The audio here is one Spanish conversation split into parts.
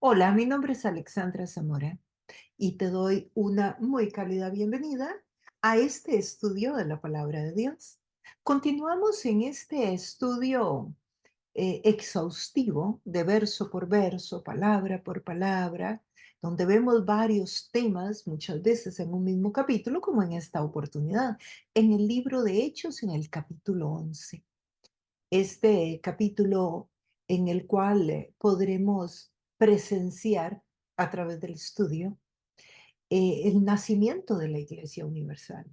Hola, mi nombre es Alexandra Zamora y te doy una muy cálida bienvenida a este estudio de la palabra de Dios. Continuamos en este estudio exhaustivo de verso por verso, palabra por palabra, donde vemos varios temas, muchas veces en un mismo capítulo, como en esta oportunidad, en el libro de Hechos, en el capítulo 11. Este capítulo en el cual podremos presenciar a través del estudio el nacimiento de la Iglesia Universal.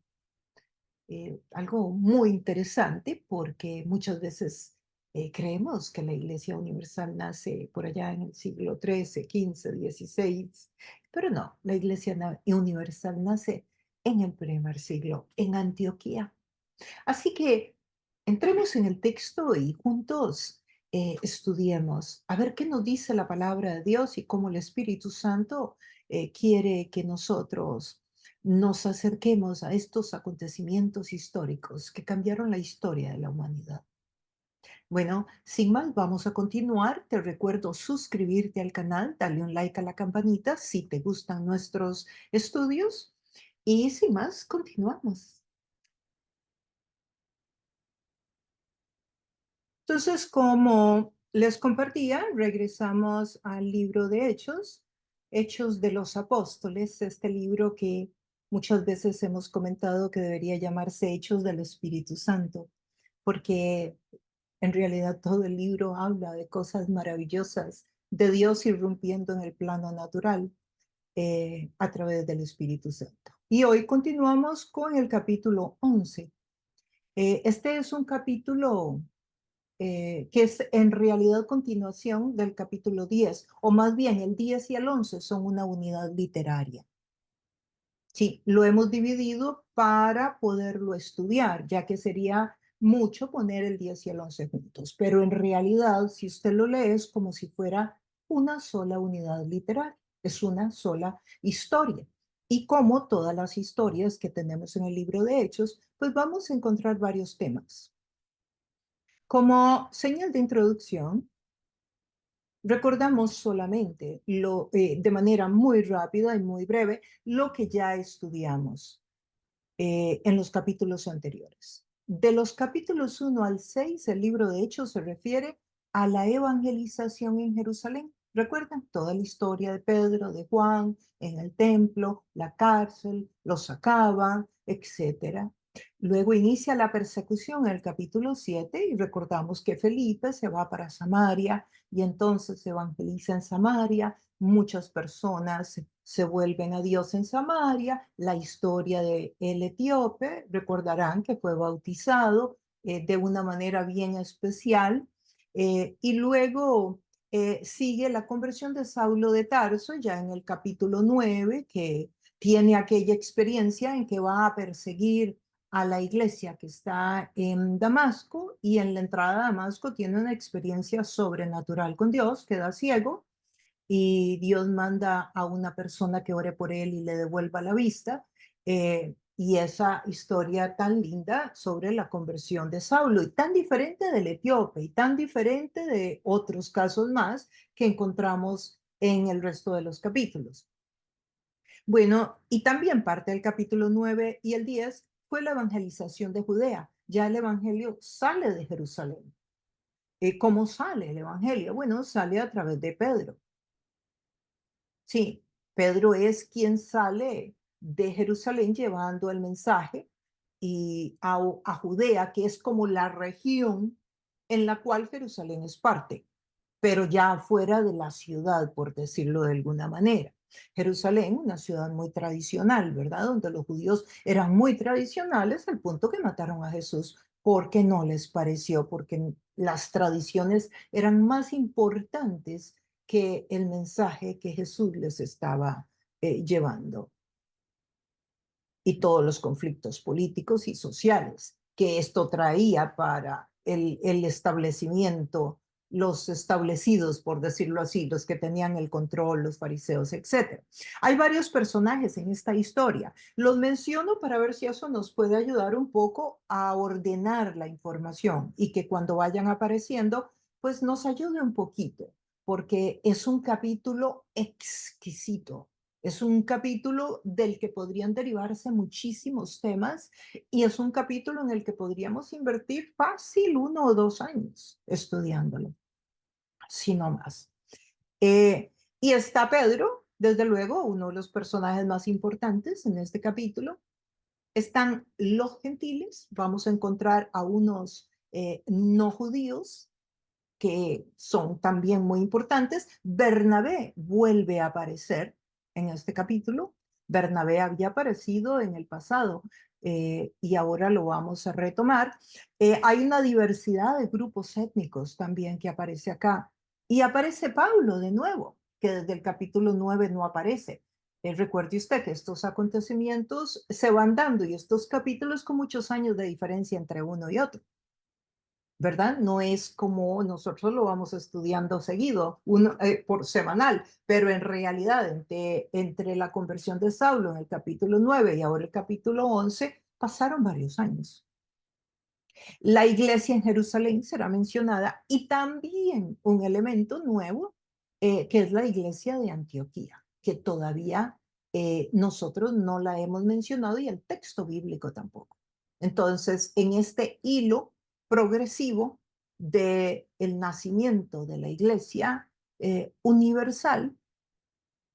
Algo muy interesante porque muchas veces creemos que la Iglesia Universal nace por allá en el siglo XIII, XV, XVI, pero no, la Iglesia Universal nace en el primer siglo, en Antioquía. Así que entremos en el texto y juntos estudiemos a ver qué nos dice la palabra de Dios y cómo el Espíritu Santo quiere que nosotros nos acerquemos a estos acontecimientos históricos que cambiaron la historia de la humanidad. Bueno, sin más, vamos a continuar. Te recuerdo suscribirte al canal, darle un like a la campanita si te gustan nuestros estudios y sin más, continuamos. Entonces, como les compartía, regresamos al libro de Hechos, Hechos de los Apóstoles, este libro que muchas veces hemos comentado que debería llamarse Hechos del Espíritu Santo, porque en realidad todo el libro habla de cosas maravillosas de Dios irrumpiendo en el plano natural a través del Espíritu Santo. Y hoy continuamos con el capítulo 11. Este es un capítulo que es en realidad continuación del capítulo 10, o más bien el 10 y el 11 son una unidad literaria. Sí, lo hemos dividido para poderlo estudiar, ya que sería mucho poner el 10 y el 11 juntos, pero en realidad, si usted lo lee, es como si fuera una sola unidad literaria, es una sola historia. Y como todas las historias que tenemos en el libro de Hechos, pues vamos a encontrar varios temas. Como señal de introducción, recordamos solamente de manera muy rápida y muy breve lo que ya estudiamos en los capítulos anteriores. De los capítulos 1 al 6, el libro de Hechos se refiere a la evangelización en Jerusalén. ¿Recuerdan? Toda la historia de Pedro, de Juan, en el templo, la cárcel, los sacaban, etcétera. Luego inicia la persecución en el capítulo 7 y recordamos que Felipe se va para Samaria y entonces se evangeliza en Samaria. Muchas personas se vuelven a Dios en Samaria. La historia de el etíope, recordarán que fue bautizado de una manera bien especial. Y luego sigue la conversión de Saulo de Tarso, ya en el capítulo 9, que tiene aquella experiencia en que va a perseguir a la iglesia que está en Damasco y en la entrada a Damasco tiene una experiencia sobrenatural con Dios, queda ciego y Dios manda a una persona que ore por él y le devuelva la vista. Y esa historia tan linda sobre la conversión de Saulo y tan diferente del etíope y tan diferente de otros casos más que encontramos en el resto de los capítulos. Bueno, y también parte del capítulo 9 y el 10 fue la evangelización de Judea. Ya el evangelio sale de Jerusalén. ¿Cómo sale el evangelio? Bueno, sale a través de Pedro. Sí, Pedro es quien sale de Jerusalén llevando el mensaje y a Judea, que es como la región en la cual Jerusalén es parte, pero ya fuera de la ciudad, por decirlo de alguna manera. Jerusalén, una ciudad muy tradicional, ¿verdad? Donde los judíos eran muy tradicionales al punto que mataron a Jesús porque no les pareció, porque las tradiciones eran más importantes que el mensaje que Jesús les estaba llevando y todos los conflictos políticos y sociales que esto traía para el establecimiento, los establecidos, por decirlo así, los que tenían el control, los fariseos, etc. Hay varios personajes en esta historia. Los menciono para ver si eso nos puede ayudar un poco a ordenar la información y que cuando vayan apareciendo, pues nos ayude un poquito porque es un capítulo exquisito. Es un capítulo del que podrían derivarse muchísimos temas y es un capítulo en el que podríamos invertir fácil 1 o 2 años estudiándolo, si no más. Y está Pedro, desde luego, uno de los personajes más importantes en este capítulo. Están los gentiles, vamos a encontrar a unos no judíos que son también muy importantes. Bernabé vuelve a aparecer en este capítulo. Bernabé había aparecido en el pasado y ahora lo vamos a retomar. Hay una diversidad de grupos étnicos también que aparece acá. Y aparece Pablo de nuevo, que desde el capítulo 9 no aparece. Recuerde usted que estos acontecimientos se van dando y estos capítulos con muchos años de diferencia entre uno y otro. ¿Verdad? No es como nosotros lo vamos estudiando seguido, por semanal, pero en realidad entre la conversión de Saulo en el capítulo 9 y ahora el capítulo 11 pasaron varios años. La iglesia en Jerusalén será mencionada y también un elemento nuevo, que es la iglesia de Antioquía, que todavía nosotros no la hemos mencionado y el texto bíblico tampoco. Entonces, en este hilo progresivo del nacimiento de la iglesia universal,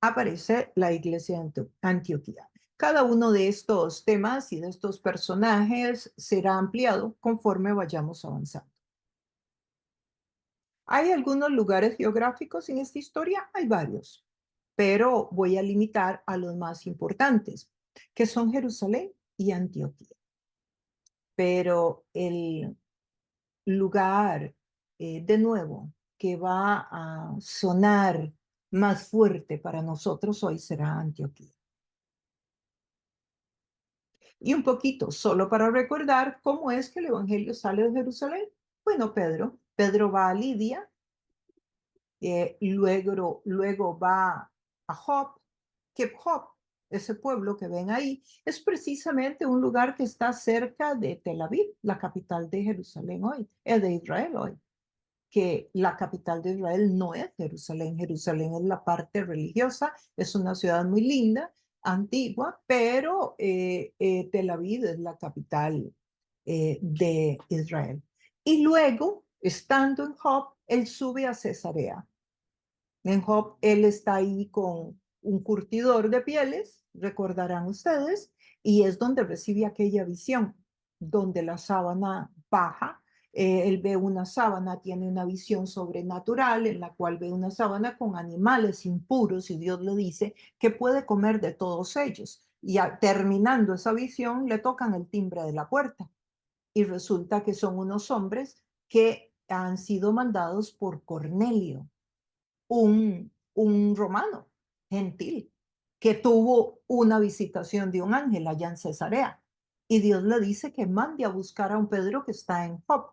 aparece la iglesia de Antioquía. Cada uno de estos temas y de estos personajes será ampliado conforme vayamos avanzando. ¿Hay algunos lugares geográficos en esta historia? Hay varios, pero voy a limitar a los más importantes, que son Jerusalén y Antioquía. Pero el lugar, de nuevo, que va a sonar más fuerte para nosotros hoy será Antioquía. Y un poquito, solo para recordar cómo es que el Evangelio sale de Jerusalén. Bueno, Pedro va a Lidia, luego va a Job, que Job, ese pueblo que ven ahí, es precisamente un lugar que está cerca de Tel Aviv, la capital de Jerusalén hoy, de Israel hoy, que la capital de Israel no es Jerusalén. Jerusalén es la parte religiosa, es una ciudad muy linda, antigua, pero Tel Aviv es la capital de Israel. Y luego, estando en Job, él sube a Cesarea. En Job, él está ahí con un curtidor de pieles, recordarán ustedes, y es donde recibe aquella visión, donde la sábana baja. Él ve una sábana, tiene una visión sobrenatural en la cual ve una sábana con animales impuros y Dios le dice que puede comer de todos ellos. Y terminando esa visión, le tocan el timbre de la puerta y resulta que son unos hombres que han sido mandados por Cornelio, un romano gentil que tuvo una visitación de un ángel allá en Cesarea. Y Dios le dice que mande a buscar a un Pedro que está en Job.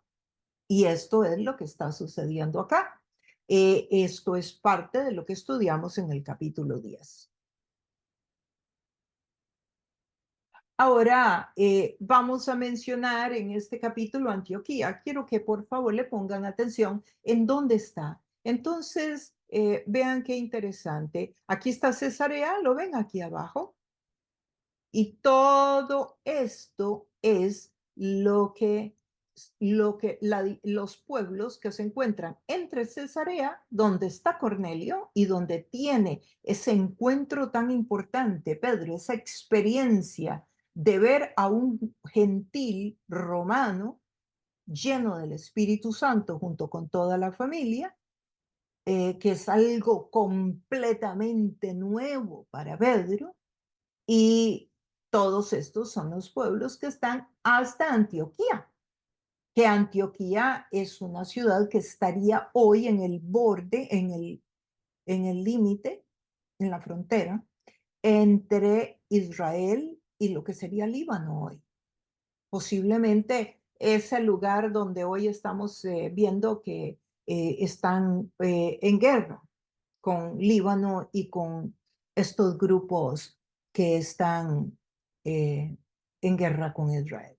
Y esto es lo que está sucediendo acá. Esto es parte de lo que estudiamos en el capítulo 10. Ahora vamos a mencionar en este capítulo Antioquía. Quiero que por favor le pongan atención en dónde está. Entonces, vean qué interesante. Aquí está Cesarea, lo ven aquí abajo. Y todo esto es los pueblos que se encuentran entre Cesarea, donde está Cornelio y donde tiene ese encuentro tan importante, Pedro, esa experiencia de ver a un gentil romano lleno del Espíritu Santo junto con toda la familia, que es algo completamente nuevo para Pedro. Y todos estos son los pueblos que están hasta Antioquía, que Antioquía es una ciudad que estaría hoy en el borde, en el límite, en la frontera entre Israel y lo que sería Líbano hoy. Posiblemente es el lugar donde hoy estamos viendo que están en guerra con Líbano y con estos grupos que están en guerra con Israel.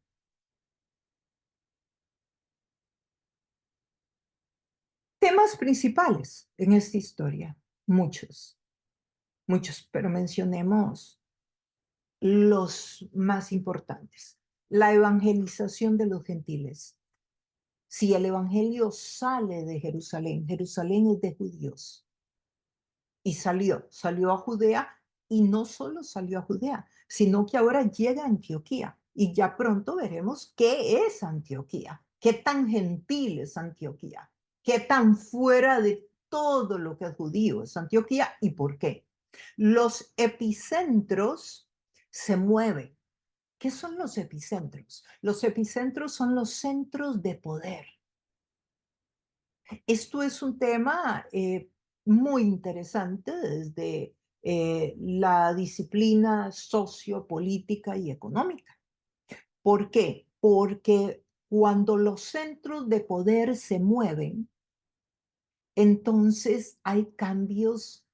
Temas principales en esta historia, muchos, muchos, pero mencionemos los más importantes. La evangelización de los gentiles. Si el evangelio sale de Jerusalén, Jerusalén es de judíos. Y salió a Judea, y no solo salió a Judea, sino que ahora llega a Antioquía. Y ya pronto veremos qué es Antioquía, qué tan gentil es Antioquía, qué tan fuera de todo lo que es judío es Antioquía y por qué. Los epicentros se mueven. ¿Qué son los epicentros? Los epicentros son los centros de poder. Esto es un tema muy interesante desde la disciplina sociopolítica y económica. ¿Por qué? Porque cuando los centros de poder se mueven, entonces hay cambios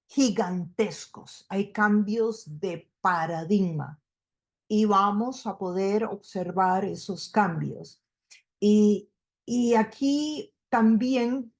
gigantescos, hay cambios de paradigma y vamos a poder observar esos cambios. Y, y aquí también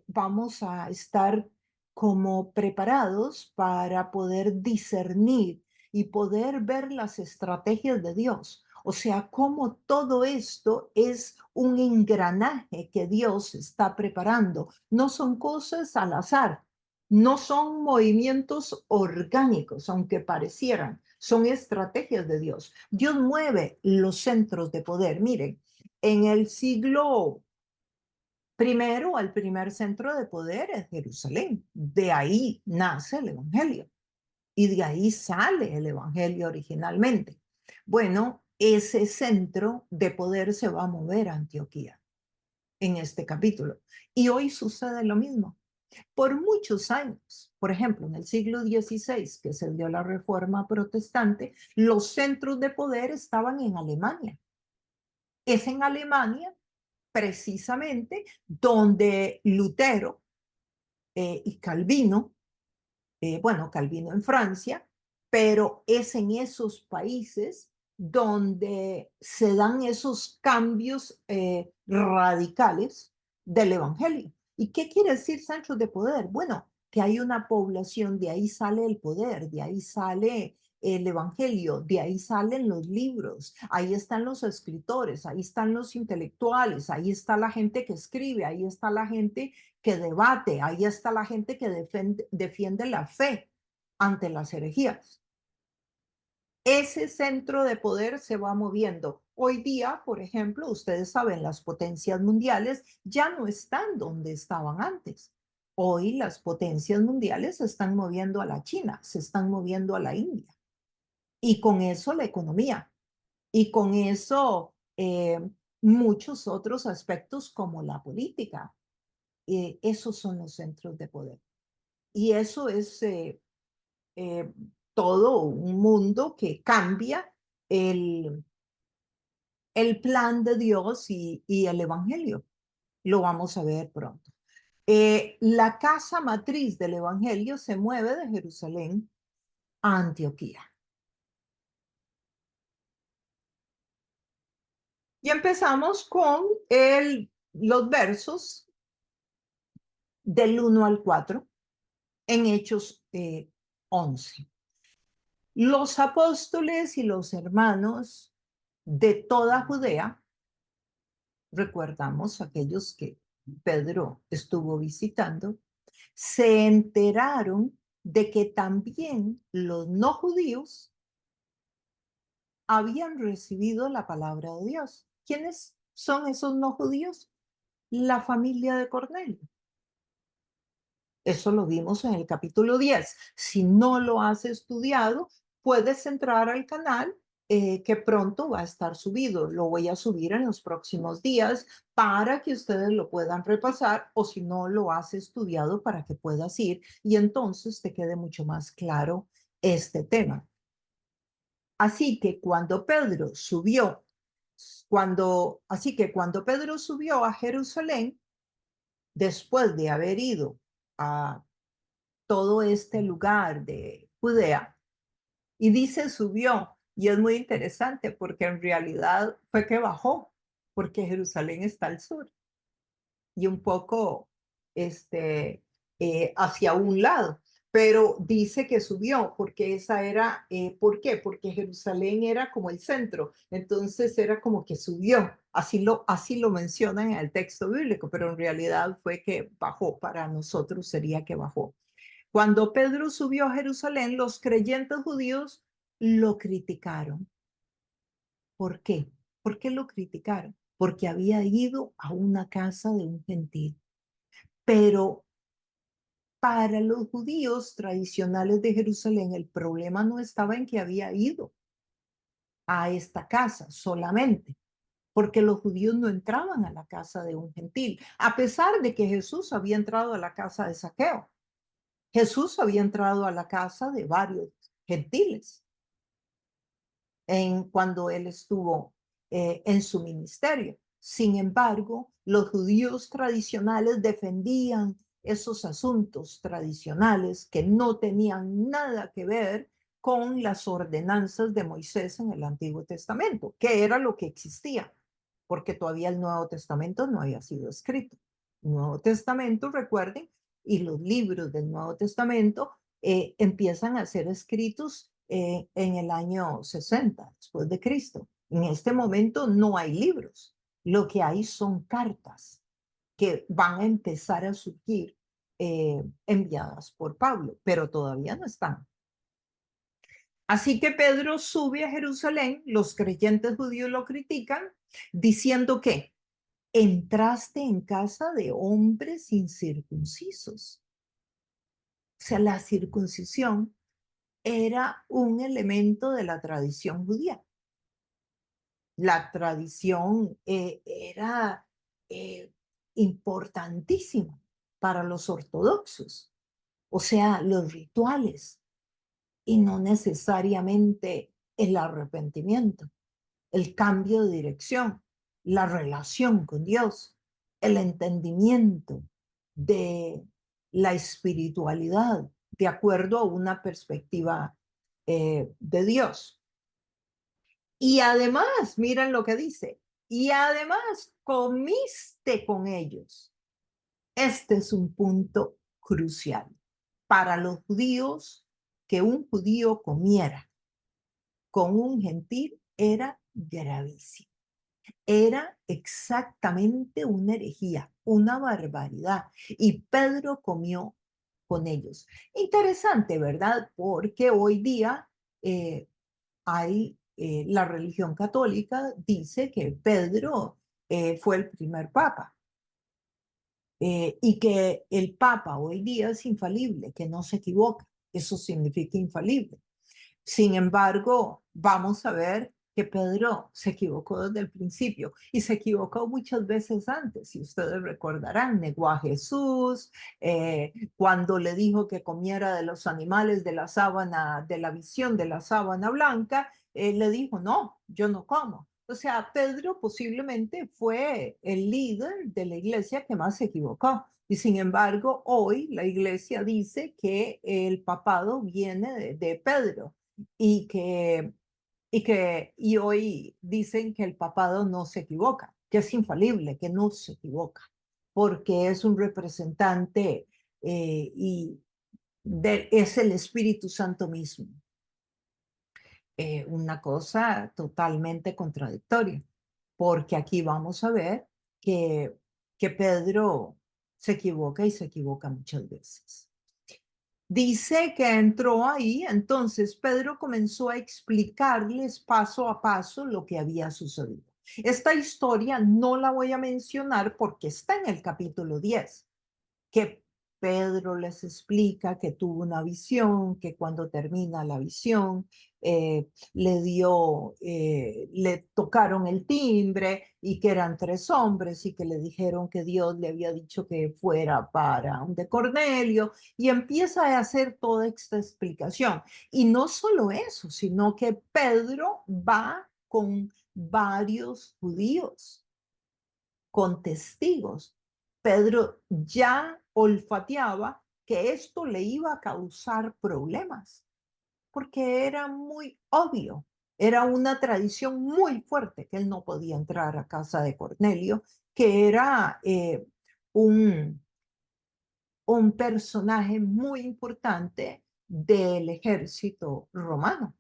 vamos a estar como preparados para poder discernir y poder ver las estrategias de Dios. O sea, cómo todo esto es un engranaje que Dios está preparando. No son cosas al azar, no son movimientos orgánicos, aunque parecieran, son estrategias de Dios. Dios mueve los centros de poder. Miren, en el siglo primero, el primer centro de poder es Jerusalén. De ahí nace el Evangelio y de ahí sale el Evangelio originalmente. Bueno, ese centro de poder se va a mover a Antioquía en este capítulo. Y hoy sucede lo mismo. Por muchos años, por ejemplo, en el siglo XVI, que se dio la Reforma Protestante, los centros de poder estaban en Alemania. Es en Alemania precisamente donde Lutero y Calvino, bueno, Calvino en Francia, pero es en esos países donde se dan esos cambios radicales del Evangelio. ¿Y qué quiere decir centros de poder? Bueno, que hay una población, de ahí sale el poder, de ahí sale el Evangelio, de ahí salen los libros, ahí están los escritores, ahí están los intelectuales, ahí está la gente que escribe, ahí está la gente que debate, ahí está la gente que defiende la fe ante las herejías. Ese centro de poder se va moviendo. Hoy día, por ejemplo, ustedes saben, las potencias mundiales ya no están donde estaban antes. Hoy las potencias mundiales se están moviendo a la China, se están moviendo a la India. Y con eso la economía. Y con eso muchos otros aspectos como la política. Esos son los centros de poder. Y eso es eh, todo un mundo que cambia el, el plan de Dios y el Evangelio. Lo vamos a ver pronto. La casa matriz del Evangelio se mueve de Jerusalén a Antioquía. Y empezamos con los versos del 1 al 4 en Hechos 11. Los apóstoles y los hermanos de toda Judea, recordamos aquellos que Pedro estuvo visitando, se enteraron de que también los no judíos habían recibido la palabra de Dios. ¿Quiénes son esos no judíos? La familia de Cornelio. Eso lo vimos en el capítulo 10. Si no lo has estudiado, puedes entrar al canal que pronto va a estar subido. Lo voy a subir en los próximos días para que ustedes lo puedan repasar o si no lo has estudiado para que puedas ir y entonces te quede mucho más claro este tema. Así que cuando Pedro subió, cuando Pedro subió a Jerusalén, después de haber ido a todo este lugar de Judea. Y dice subió, y es muy interesante porque en realidad fue que bajó, porque Jerusalén está al sur. Y un poco hacia un lado, pero dice que subió porque esa era, ¿por qué? Porque Jerusalén era como el centro, entonces era como que subió, así lo menciona en el texto bíblico, pero en realidad fue que bajó, para nosotros sería que bajó. Cuando Pedro subió a Jerusalén, los creyentes judíos lo criticaron. ¿Por qué? ¿Por qué lo criticaron? Porque había ido a una casa de un gentil. Pero para los judíos tradicionales de Jerusalén, el problema no estaba en que había ido a esta casa solamente, porque los judíos no entraban a la casa de un gentil, a pesar de que Jesús había entrado a la casa de Zaqueo. Jesús había entrado a la casa de varios gentiles cuando él estuvo en su ministerio. Sin embargo, los judíos tradicionales defendían esos asuntos tradicionales que no tenían nada que ver con las ordenanzas de Moisés en el Antiguo Testamento, que era lo que existía, porque todavía el Nuevo Testamento no había sido escrito. El Nuevo Testamento, recuerden, y los libros del Nuevo Testamento empiezan a ser escritos en el año 60 después de Cristo. En este momento no hay libros, lo que hay son cartas que van a empezar a surgir enviadas por Pablo, pero todavía no están. Así que Pedro sube a Jerusalén, los creyentes judíos lo critican, diciendo que entraste en casa de hombres incircuncisos. O sea, la circuncisión era un elemento de la tradición judía. La tradición era eh, importantísima para los ortodoxos, o sea, los rituales y no necesariamente el arrepentimiento, el cambio de dirección, la relación con Dios, el entendimiento de la espiritualidad de acuerdo a una perspectiva de Dios. Y además, miren lo que dice, y además comiste con ellos. Este es un punto crucial. Para los judíos, que un judío comiera con un gentil era gravísimo. Era exactamente una herejía, una barbaridad. Y Pedro comió con ellos. Interesante, ¿verdad? Porque hoy día eh, la religión católica dice que Pedro fue el primer papa y que el papa hoy día es infalible, que no se equivoca. Eso significa infalible. Sin embargo, vamos a ver que Pedro se equivocó desde el principio y se equivocó muchas veces antes. Si ustedes recordarán, negó a Jesús cuando le dijo que comiera de los animales de la sábana, de la visión de la sábana blanca, le dijo, no, yo no como. O sea, Pedro posiblemente fue el líder de la iglesia que más se equivocó. Y sin embargo, hoy la iglesia dice que el papado viene de Pedro y y hoy dicen que el papado no se equivoca, que es infalible, que no se equivoca, porque es un representante es el Espíritu Santo mismo. Una cosa totalmente contradictoria, porque aquí vamos a ver que, que Pedro se equivoca y se equivoca muchas veces. Dice que entró ahí, entonces Pedro comenzó a explicarles paso a paso lo que había sucedido. Esta historia no la voy a mencionar porque está en el capítulo 10, que Pedro les explica que tuvo una visión, que cuando termina la visión le tocaron el timbre y que eran tres hombres y que le dijeron que Dios le había dicho que fuera para un de Cornelio y empieza a hacer toda esta explicación. Y no solo eso, sino que Pedro va con varios judíos, con testigos. Pedro ya olfateaba que esto le iba a causar problemas, porque era muy obvio, era una tradición muy fuerte que él no podía entrar a casa de Cornelio, que era un, un personaje muy importante del ejército romano,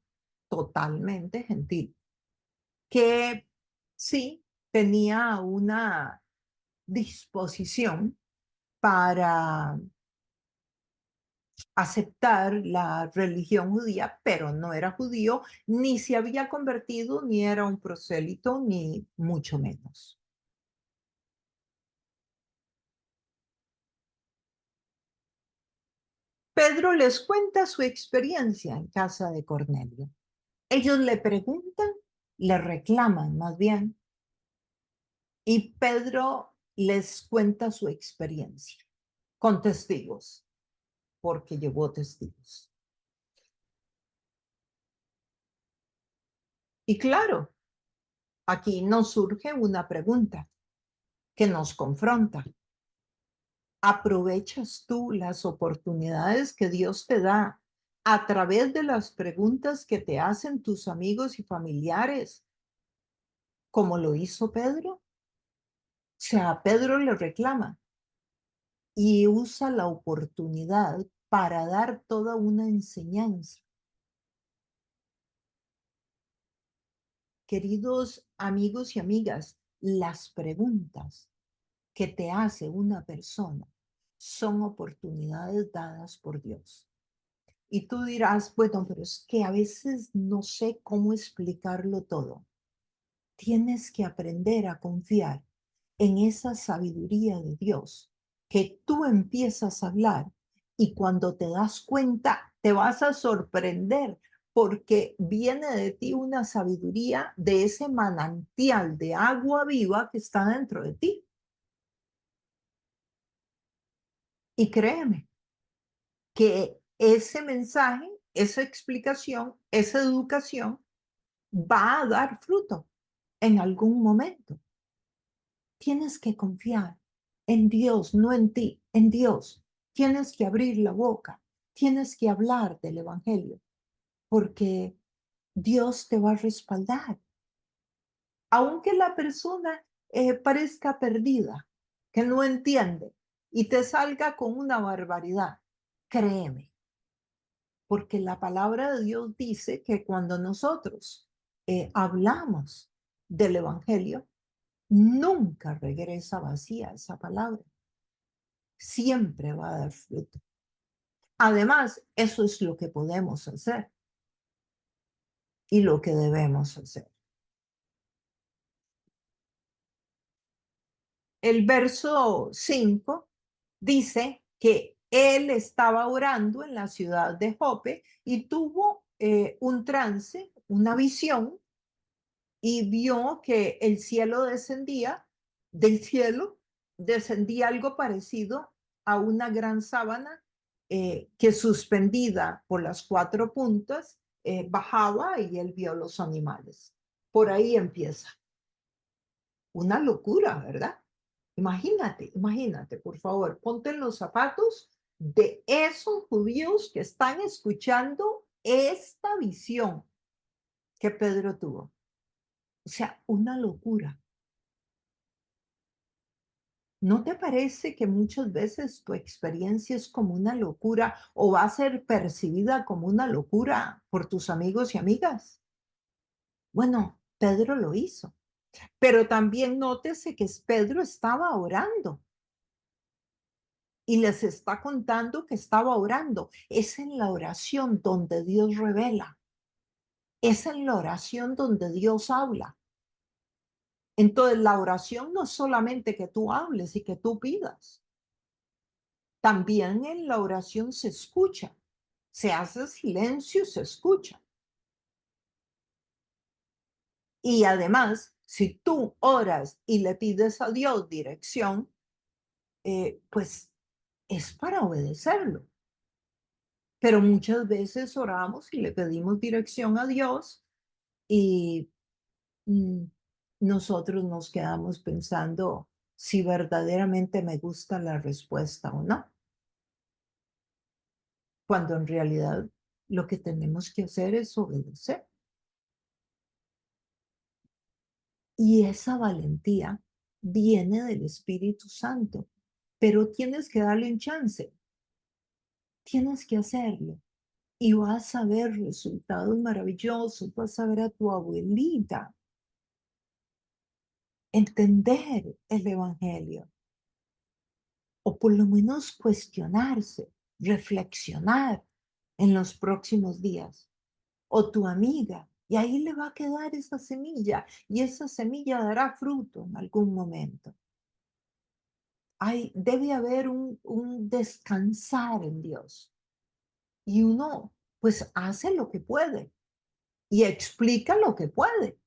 totalmente gentil, que sí tenía una disposición para aceptar la religión judía, pero no era judío, ni se había convertido, ni era un prosélito, ni mucho menos. Pedro les cuenta su experiencia en casa de Cornelio. Ellos le preguntan, le reclaman más bien, y Pedro les cuenta su experiencia con testigos, porque llevó testigos. Y claro, aquí nos surge una pregunta que nos confronta. ¿Aprovechas tú las oportunidades que Dios te da a través de las preguntas que te hacen tus amigos y familiares, como lo hizo Pedro? O sea, Pedro le reclama y usa la oportunidad para dar toda una enseñanza. Queridos amigos y amigas, las preguntas que te hace una persona son oportunidades dadas por Dios. Y tú dirás, bueno, pero es que a veces no sé cómo explicarlo todo. Tienes que aprender a confiar en esa sabiduría de Dios, que tú empiezas a hablar y cuando te das cuenta te vas a sorprender porque viene de ti una sabiduría de ese manantial de agua viva que está dentro de ti. Y créeme que ese mensaje, esa explicación, esa educación va a dar fruto en algún momento. Tienes que confiar en Dios, no en ti, en Dios. Tienes que abrir la boca, tienes que hablar del Evangelio, porque Dios te va a respaldar. Aunque la persona parezca perdida, que no entiende y te salga con una barbaridad, créeme, porque la palabra de Dios dice que cuando nosotros hablamos del Evangelio, nunca regresa vacía esa palabra, siempre va a dar fruto. Además, eso es lo que podemos hacer y lo que debemos hacer. El verso 5 dice que él estaba orando en la ciudad de Jope y tuvo un trance, una visión, y vio que el cielo descendía, del cielo descendía algo parecido a una gran sábana que suspendida por las cuatro puntas bajaba y él vio los animales. Por ahí empieza. Una locura, ¿verdad? Imagínate, imagínate, por favor, ponte en los zapatos de esos judíos que están escuchando esta visión que Pedro tuvo. O sea, una locura. ¿No te parece que muchas veces tu experiencia es como una locura o va a ser percibida como una locura por tus amigos y amigas? Bueno, Pedro lo hizo, pero también nótese que Pedro estaba orando y les está contando que estaba orando. Es en la oración donde Dios revela, es en la oración donde Dios habla. Entonces, la oración no es solamente que tú hables y que tú pidas. También en la oración se escucha. Se hace silencio, se escucha. Y además, si tú oras y le pides a Dios dirección, pues es para obedecerlo. Pero muchas veces oramos y le pedimos dirección a Dios y mm, nosotros nos quedamos pensando si verdaderamente me gusta la respuesta o no, cuando en realidad lo que tenemos que hacer es obedecer. Y esa valentía viene del Espíritu Santo, pero tienes que darle un chance. tienes que hacerlo. Y vas a ver resultados maravillosos, vas a ver a tu abuelita entender el evangelio, o por lo menos cuestionarse, reflexionar en los próximos días, o tu amiga, y ahí le va a quedar esa semilla, y esa semilla dará fruto en algún momento. Debe haber un descansar en Dios, y uno pues hace lo que puede y explica lo que puede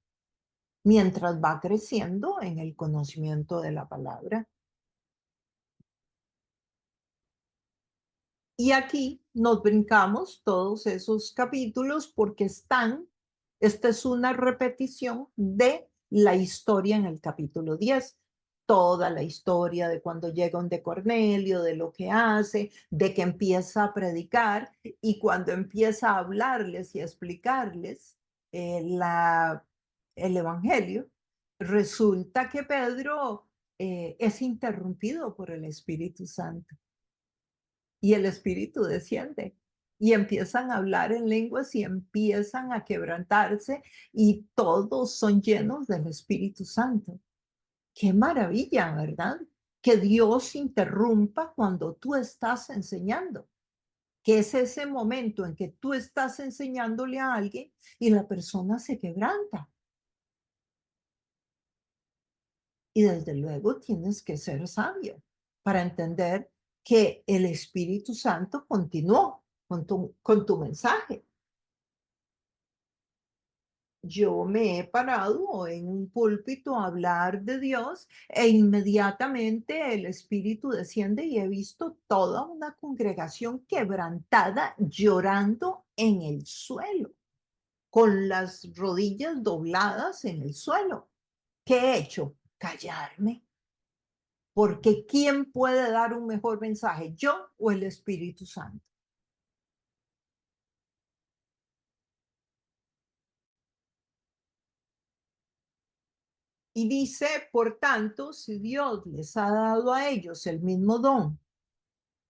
mientras va creciendo en el conocimiento de la palabra. Y aquí nos brincamos todos esos capítulos porque esta es una repetición de la historia en el capítulo 10. Toda la historia de cuando llega un de Cornelio, de lo que hace, de que empieza a predicar y cuando empieza a hablarles y a explicarles el evangelio, resulta que Pedro es interrumpido por el Espíritu Santo y el Espíritu desciende y empiezan a hablar en lenguas y empiezan a quebrantarse y todos son llenos del Espíritu Santo. Qué maravilla, ¿verdad? Que Dios interrumpa cuando tú estás enseñando, que es ese momento en que tú estás enseñándole a alguien y la persona se quebranta. Y desde luego tienes que ser sabio para entender que el Espíritu Santo continuó con tu mensaje. Yo me he parado en un púlpito a hablar de Dios e inmediatamente el Espíritu desciende y he visto toda una congregación quebrantada llorando en el suelo, con las rodillas dobladas en el suelo. ¿Qué he hecho? Callarme. Porque ¿quién puede dar un mejor mensaje, yo o el Espíritu Santo? Y dice, por tanto, si Dios les ha dado a ellos el mismo don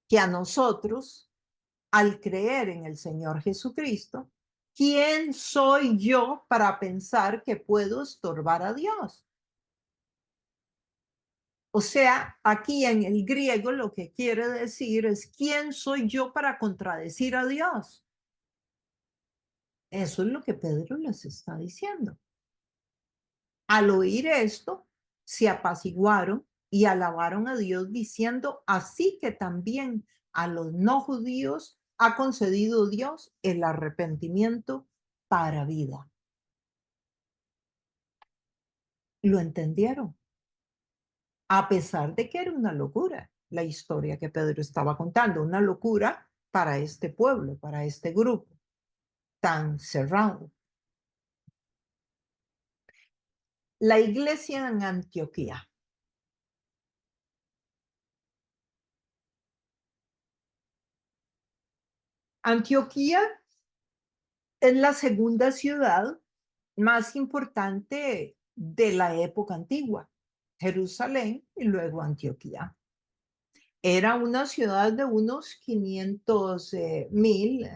que a nosotros, al creer en el Señor Jesucristo, ¿quién soy yo para pensar que puedo estorbar a Dios? O sea, aquí en el griego lo que quiere decir es, ¿quién soy yo para contradecir a Dios? Eso es lo que Pedro les está diciendo. Al oír esto, se apaciguaron y alabaron a Dios diciendo, así que también a los no judíos ha concedido Dios el arrepentimiento para vida. Lo entendieron, a pesar de que era una locura la historia que Pedro estaba contando, una locura para este pueblo, para este grupo tan cerrado. La iglesia en Antioquía. Antioquía es la segunda ciudad más importante de la época antigua, Jerusalén y luego Antioquía. Era una ciudad de unos 500,000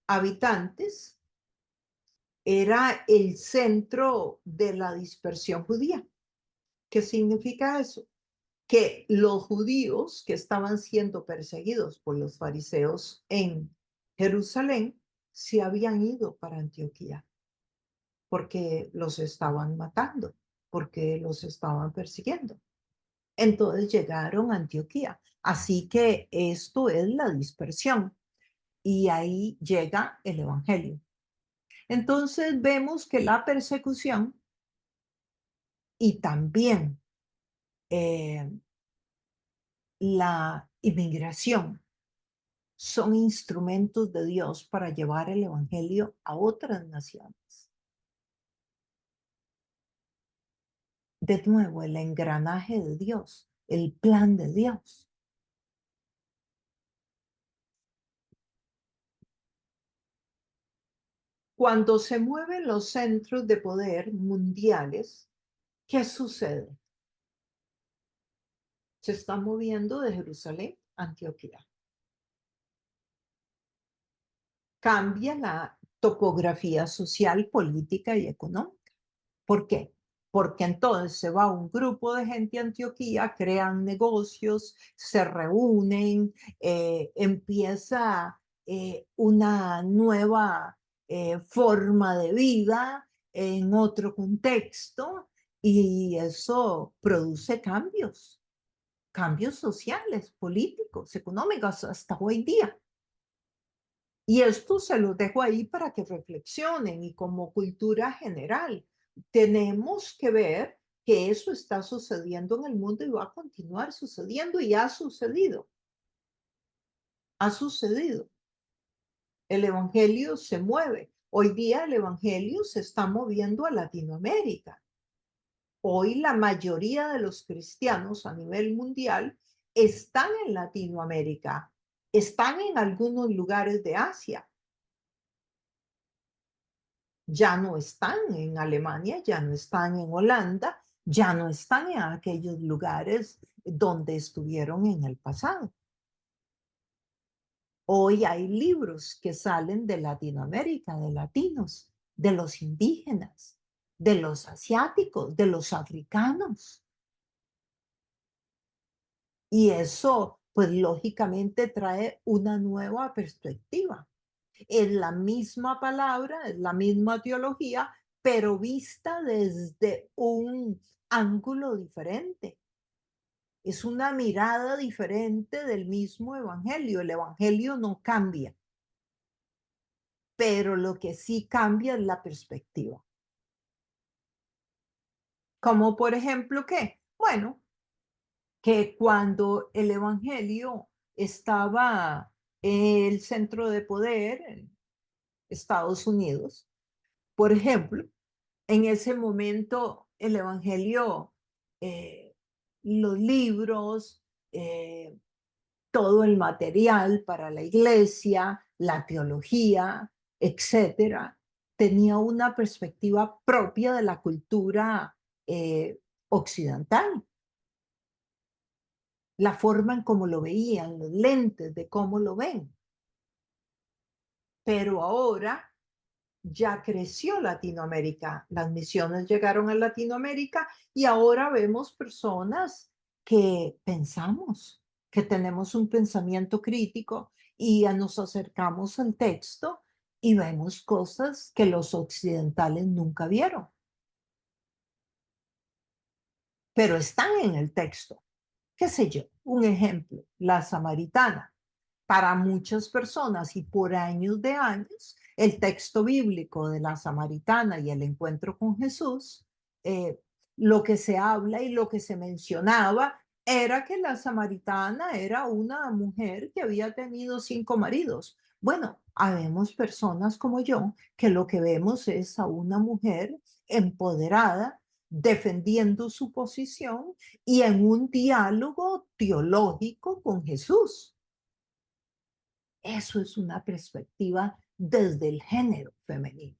habitantes. Era el centro de la dispersión judía. ¿Qué significa eso? Que los judíos que estaban siendo perseguidos por los fariseos en Jerusalén se habían ido para Antioquía porque los estaban matando, porque los estaban persiguiendo. Entonces llegaron a Antioquía. Así que esto es la dispersión y ahí llega el Evangelio. Entonces vemos que la persecución y también eh, la inmigración son instrumentos de Dios para llevar el Evangelio a otras naciones. De nuevo, el engranaje de Dios, el plan de Dios. Cuando se mueven los centros de poder mundiales, ¿qué sucede? Se está moviendo de Jerusalén a Antioquía. cambia la topografía social, política y económica. ¿Por qué? Porque entonces se va un grupo de gente a Antioquía, crean negocios, se reúnen, empieza una nueva forma de vida en otro contexto y eso produce cambios, cambios sociales, políticos, económicos, hasta hoy día. Y esto se los dejo ahí para que reflexionen y como cultura general, tenemos que ver que eso está sucediendo en el mundo y va a continuar sucediendo y ha sucedido, ha sucedido. El evangelio se mueve. Hoy día el evangelio se está moviendo a Latinoamérica. Hoy la mayoría de los cristianos a nivel mundial están en Latinoamérica, están en algunos lugares de Asia, ya no están en Alemania, ya no están en Holanda, ya no están en aquellos lugares donde estuvieron en el pasado. Hoy hay libros que salen de Latinoamérica, de latinos, de los indígenas, de los asiáticos, de los africanos. Y eso, pues lógicamente trae una nueva perspectiva. Es la misma palabra, es la misma teología, pero vista desde un ángulo diferente. Es una mirada diferente del mismo evangelio. El evangelio no cambia, pero lo que sí cambia es la perspectiva. Como por ejemplo, ¿qué? Bueno, que cuando el evangelio estaba en el centro de poder en Estados Unidos, por ejemplo, en ese momento el evangelio, eh, los libros, todo el material para la iglesia, la teología, etcétera, tenía una perspectiva propia de la cultura occidental, la forma en cómo lo veían, los lentes de cómo lo ven. Pero ahora ya creció Latinoamérica, las misiones llegaron a Latinoamérica y ahora vemos personas que pensamos, que tenemos un pensamiento crítico y ya nos acercamos al texto y vemos cosas que los occidentales nunca vieron, pero están en el texto. ¿Qué sé yo? Un ejemplo, la samaritana. Para muchas personas y por años de años, el texto bíblico de la samaritana y el encuentro con Jesús, eh, lo que se habla y lo que se mencionaba era que la samaritana era una mujer que había tenido 5 maridos. Bueno, habemos personas como yo que lo que vemos es a una mujer empoderada, defendiendo su posición y en un diálogo teológico con Jesús. Eso es una perspectiva desde el género femenino.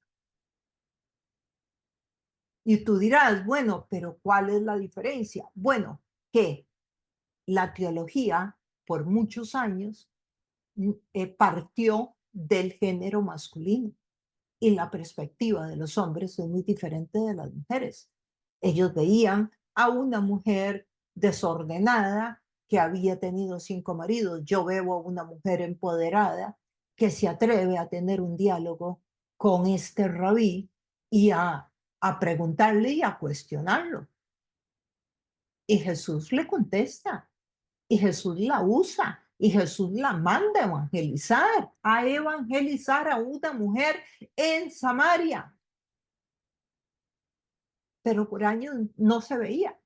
Y tú dirás, bueno, pero ¿cuál es la diferencia? Bueno, que la teología por muchos años partió del género masculino y la perspectiva de los hombres es muy diferente de las mujeres. Ellos veían a una mujer desordenada que había tenido 5 maridos. Yo veo a una mujer empoderada que se atreve a tener un diálogo con este rabí y a preguntarle y a cuestionarlo. Y Jesús le contesta, y Jesús la usa, y Jesús la manda a evangelizar a una mujer en Samaria. Pero por años no se veía,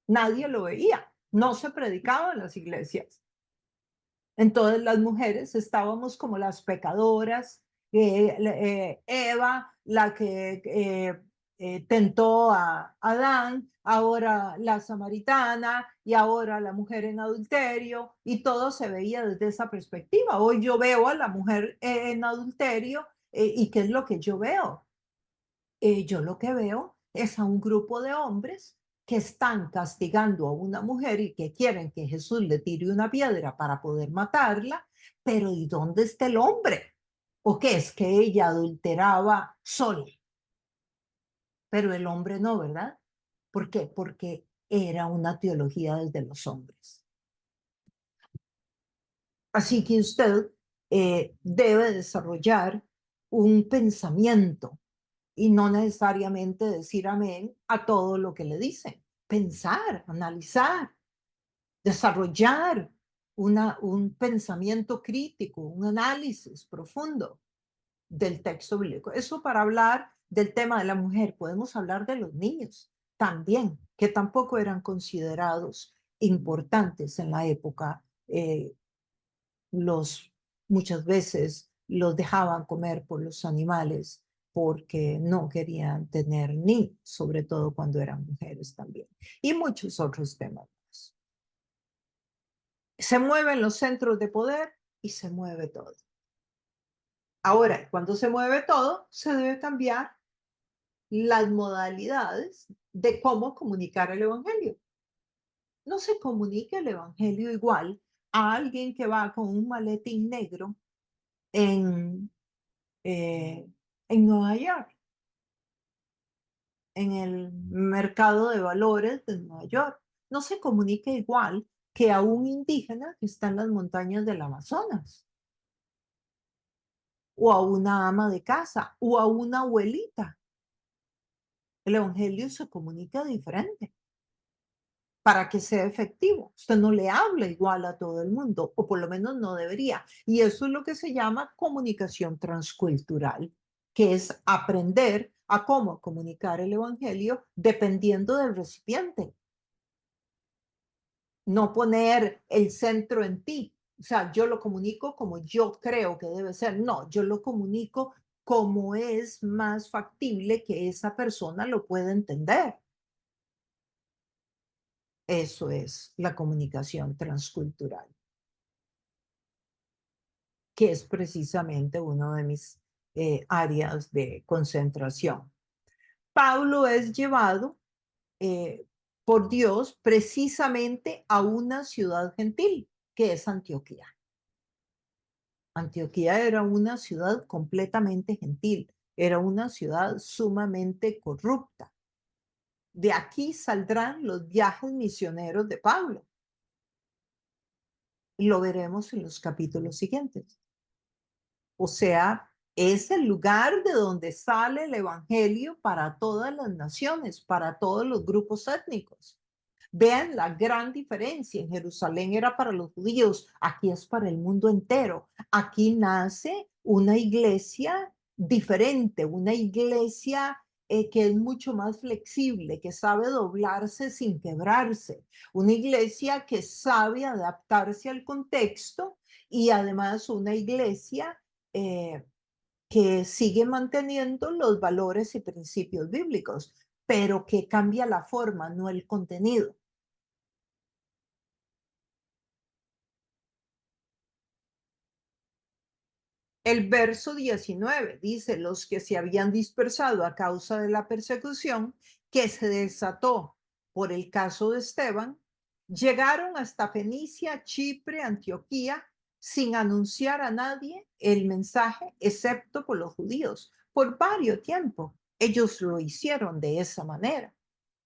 nadie lo veía, no se predicaba en las iglesias. Entonces las mujeres estábamos como las pecadoras, Eva, la que tentó a Adán, ahora la samaritana y ahora la mujer en adulterio, y todo se veía desde esa perspectiva. Hoy yo veo a la mujer en adulterio y ¿qué es lo que yo veo? Yo lo que veo es a un grupo de hombres que están castigando a una mujer y que quieren que Jesús le tire una piedra para poder matarla, pero ¿y dónde está el hombre? ¿O qué es que ella adulteraba sola? Pero el hombre no, ¿verdad? ¿Por qué? Porque era una teología desde los hombres. Así que usted debe desarrollar un pensamiento y no necesariamente decir amén a todo lo que le dicen. Pensar, analizar, desarrollar un pensamiento crítico, un análisis profundo del texto bíblico. Eso para hablar del tema de la mujer. Podemos hablar de los niños también, que tampoco eran considerados importantes en la época. Los muchas veces los dejaban comer por los animales porque no querían tener niños, sobre todo cuando eran mujeres también. Y muchos otros temas más. Se mueven los centros de poder y se mueve todo. Ahora, cuando se mueve todo, se debe cambiar las modalidades de cómo comunicar el evangelio. No se comunica el evangelio igual a alguien que va con un maletín negro en, eh, en Nueva York, en el mercado de valores de Nueva York. No se comunica igual que a un indígena que está en las montañas del Amazonas, o a una ama de casa, o a una abuelita. El evangelio se comunica diferente para que sea efectivo. Usted no le habla igual a todo el mundo, o por lo menos no debería. Y eso es lo que se llama comunicación transcultural, que es aprender a cómo comunicar el evangelio dependiendo del recipiente. No poner el centro en ti. O sea, yo lo comunico como yo creo que debe ser. No, yo lo comunico como es más factible que esa persona lo pueda entender. Eso es la comunicación transcultural, que es precisamente uno de mis áreas de concentración. Pablo es llevado eh, por Dios precisamente a una ciudad gentil, que es Antioquía. Antioquía era una ciudad completamente gentil, era una ciudad sumamente corrupta. De aquí saldrán los viajes misioneros de Pablo. Lo veremos en los capítulos siguientes. O sea, es el lugar de donde sale el evangelio para todas las naciones, para todos los grupos étnicos. Vean la gran diferencia. En Jerusalén era para los judíos, aquí es para el mundo entero. Aquí nace una iglesia diferente, una iglesia que es mucho más flexible, que sabe doblarse sin quebrarse, una iglesia que sabe adaptarse al contexto y además una iglesia eh, que sigue manteniendo los valores y principios bíblicos, pero que cambia la forma, no el contenido. El verso 19 dice, los que se habían dispersado a causa de la persecución que se desató por el caso de Esteban, llegaron hasta Fenicia, Chipre, Antioquía, sin anunciar a nadie el mensaje, excepto por los judíos. Por varios tiempos, ellos lo hicieron de esa manera.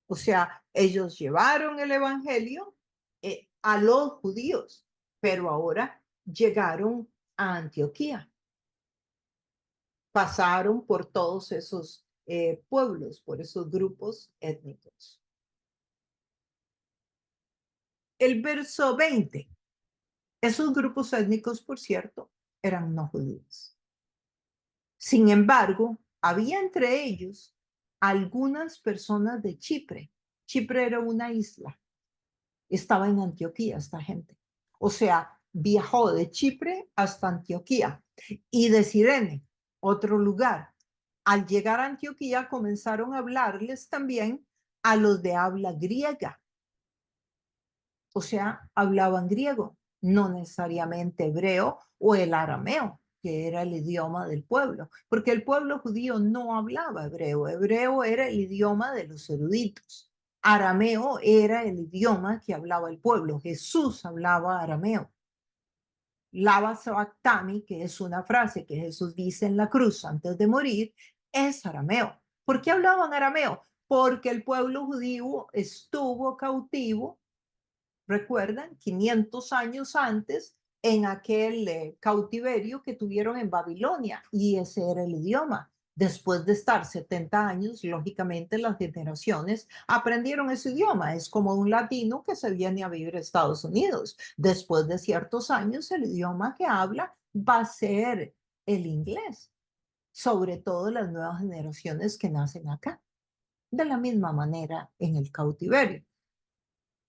O sea, ellos llevaron el evangelio a los judíos, pero ahora llegaron a Antioquía, pasaron por todos esos pueblos, por esos grupos étnicos. El verso 20, esos grupos étnicos, por cierto, eran no judíos. Sin embargo, había entre ellos algunas personas de Chipre. Chipre era una isla. Estaba en Antioquía esta gente. O sea, viajó de Chipre hasta Antioquía y de Cirene, otro lugar. Al llegar a Antioquía comenzaron a hablarles también a los de habla griega. O sea, hablaban griego, no necesariamente hebreo o el arameo, que era el idioma del pueblo, porque el pueblo judío no hablaba hebreo. Hebreo era el idioma de los eruditos. Arameo era el idioma que hablaba el pueblo. Jesús hablaba arameo. lava sabactami, que es una frase que Jesús dice en la cruz antes de morir, es arameo. ¿Por qué hablaban arameo? Porque el pueblo judío estuvo cautivo, recuerdan, 500 años antes, en aquel cautiverio que tuvieron en Babilonia, y ese era el idioma. Después de estar 70 años, lógicamente las generaciones aprendieron ese idioma. Es como un latino que se viene a vivir a Estados Unidos. Después de ciertos años, el idioma que habla va a ser el inglés, sobre todo las nuevas generaciones que nacen acá. De la misma manera en el cautiverio.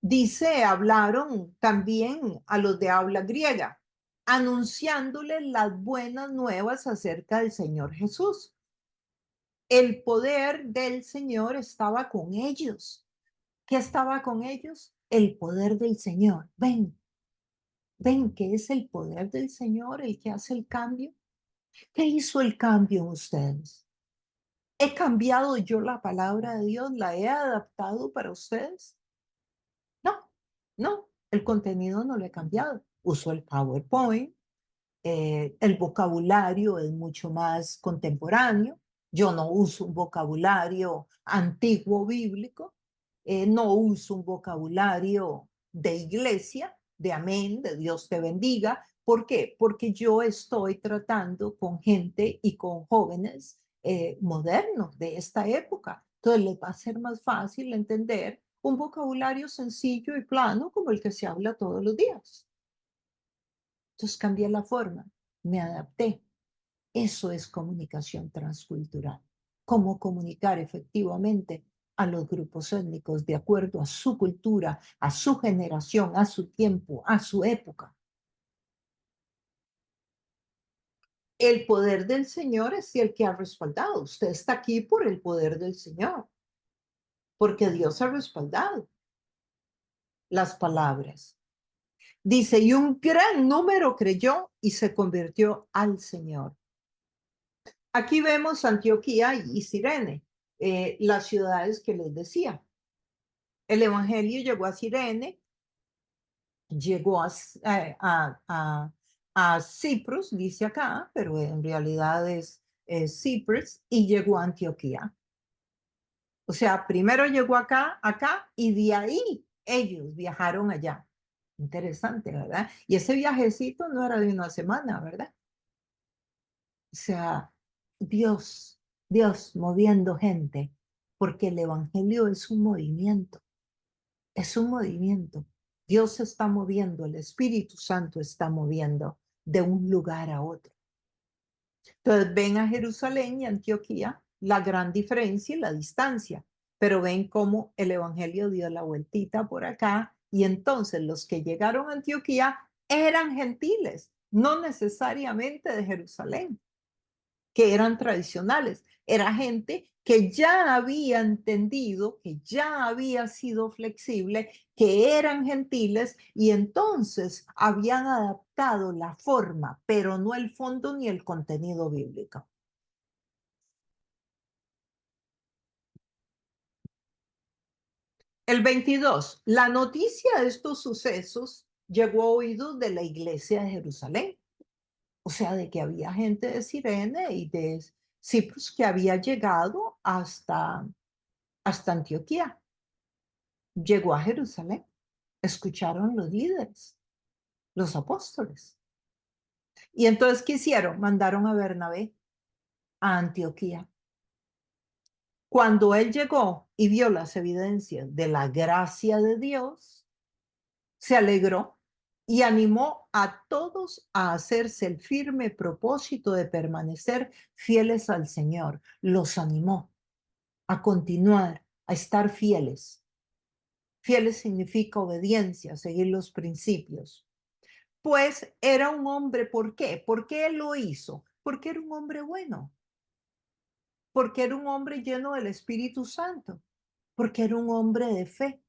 Dice, hablaron también a los de habla griega, anunciándoles las buenas nuevas acerca del Señor Jesús. El poder del Señor estaba con ellos. ¿Qué estaba con ellos? El poder del Señor. Ven que es el poder del Señor el que hace el cambio. ¿Qué hizo el cambio en ustedes? ¿He cambiado yo la palabra de Dios? ¿La he adaptado para ustedes? No, no, el contenido no lo he cambiado. Uso el PowerPoint, el vocabulario es mucho más contemporáneo. Yo no uso un vocabulario antiguo bíblico, no uso un vocabulario de iglesia, de amén, de Dios te bendiga. ¿Por qué? Porque yo estoy tratando con gente y con jóvenes modernos de esta época. Entonces les va a ser más fácil entender un vocabulario sencillo y plano como el que se habla todos los días. Entonces cambié la forma, me adapté. Eso es comunicación transcultural. Cómo comunicar efectivamente a los grupos étnicos de acuerdo a su cultura, a su generación, a su tiempo, a su época. El poder del Señor es el que ha respaldado. Usted está aquí por el poder del Señor, porque Dios ha respaldado las palabras. Dice, y un gran número creyó y se convirtió al Señor. Aquí vemos Antioquía y Cirene, las ciudades que les decía. El Evangelio llegó a Cirene, llegó a Cyprus, dice acá, pero en realidad es Cyprus, y llegó a Antioquía. O sea, primero llegó acá, y de ahí ellos viajaron allá. Interesante, ¿verdad? Y ese viajecito no era de una semana, ¿verdad? O sea, Dios moviendo gente, porque el Evangelio es un movimiento. Dios se está moviendo, el Espíritu Santo está moviendo de un lugar a otro. Entonces ven a Jerusalén y Antioquía la gran diferencia y la distancia, pero ven cómo el Evangelio dio la vueltita por acá y entonces los que llegaron a Antioquía eran gentiles, no necesariamente de Jerusalén, que eran tradicionales. Era gente que ya había entendido, que ya había sido flexible, que eran gentiles y entonces habían adaptado la forma, pero no el fondo ni el contenido bíblico. El 22, la noticia de estos sucesos llegó a oídos de la iglesia de Jerusalén. O sea, de que había gente de Cirene y de Cipros que había llegado hasta Antioquía. Llegó a Jerusalén, escucharon los líderes, los apóstoles. Y entonces, ¿qué hicieron? Mandaron a Bernabé a Antioquía. Cuando él llegó y vio las evidencias de la gracia de Dios, se alegró y animó a todos a hacerse el firme propósito de permanecer fieles al Señor. Los animó a continuar, a estar fieles. Fieles significa obediencia, seguir los principios. Pues era un hombre, ¿por qué? ¿Por qué él lo hizo? Porque era un hombre bueno, porque era un hombre lleno del Espíritu Santo, porque era un hombre de fe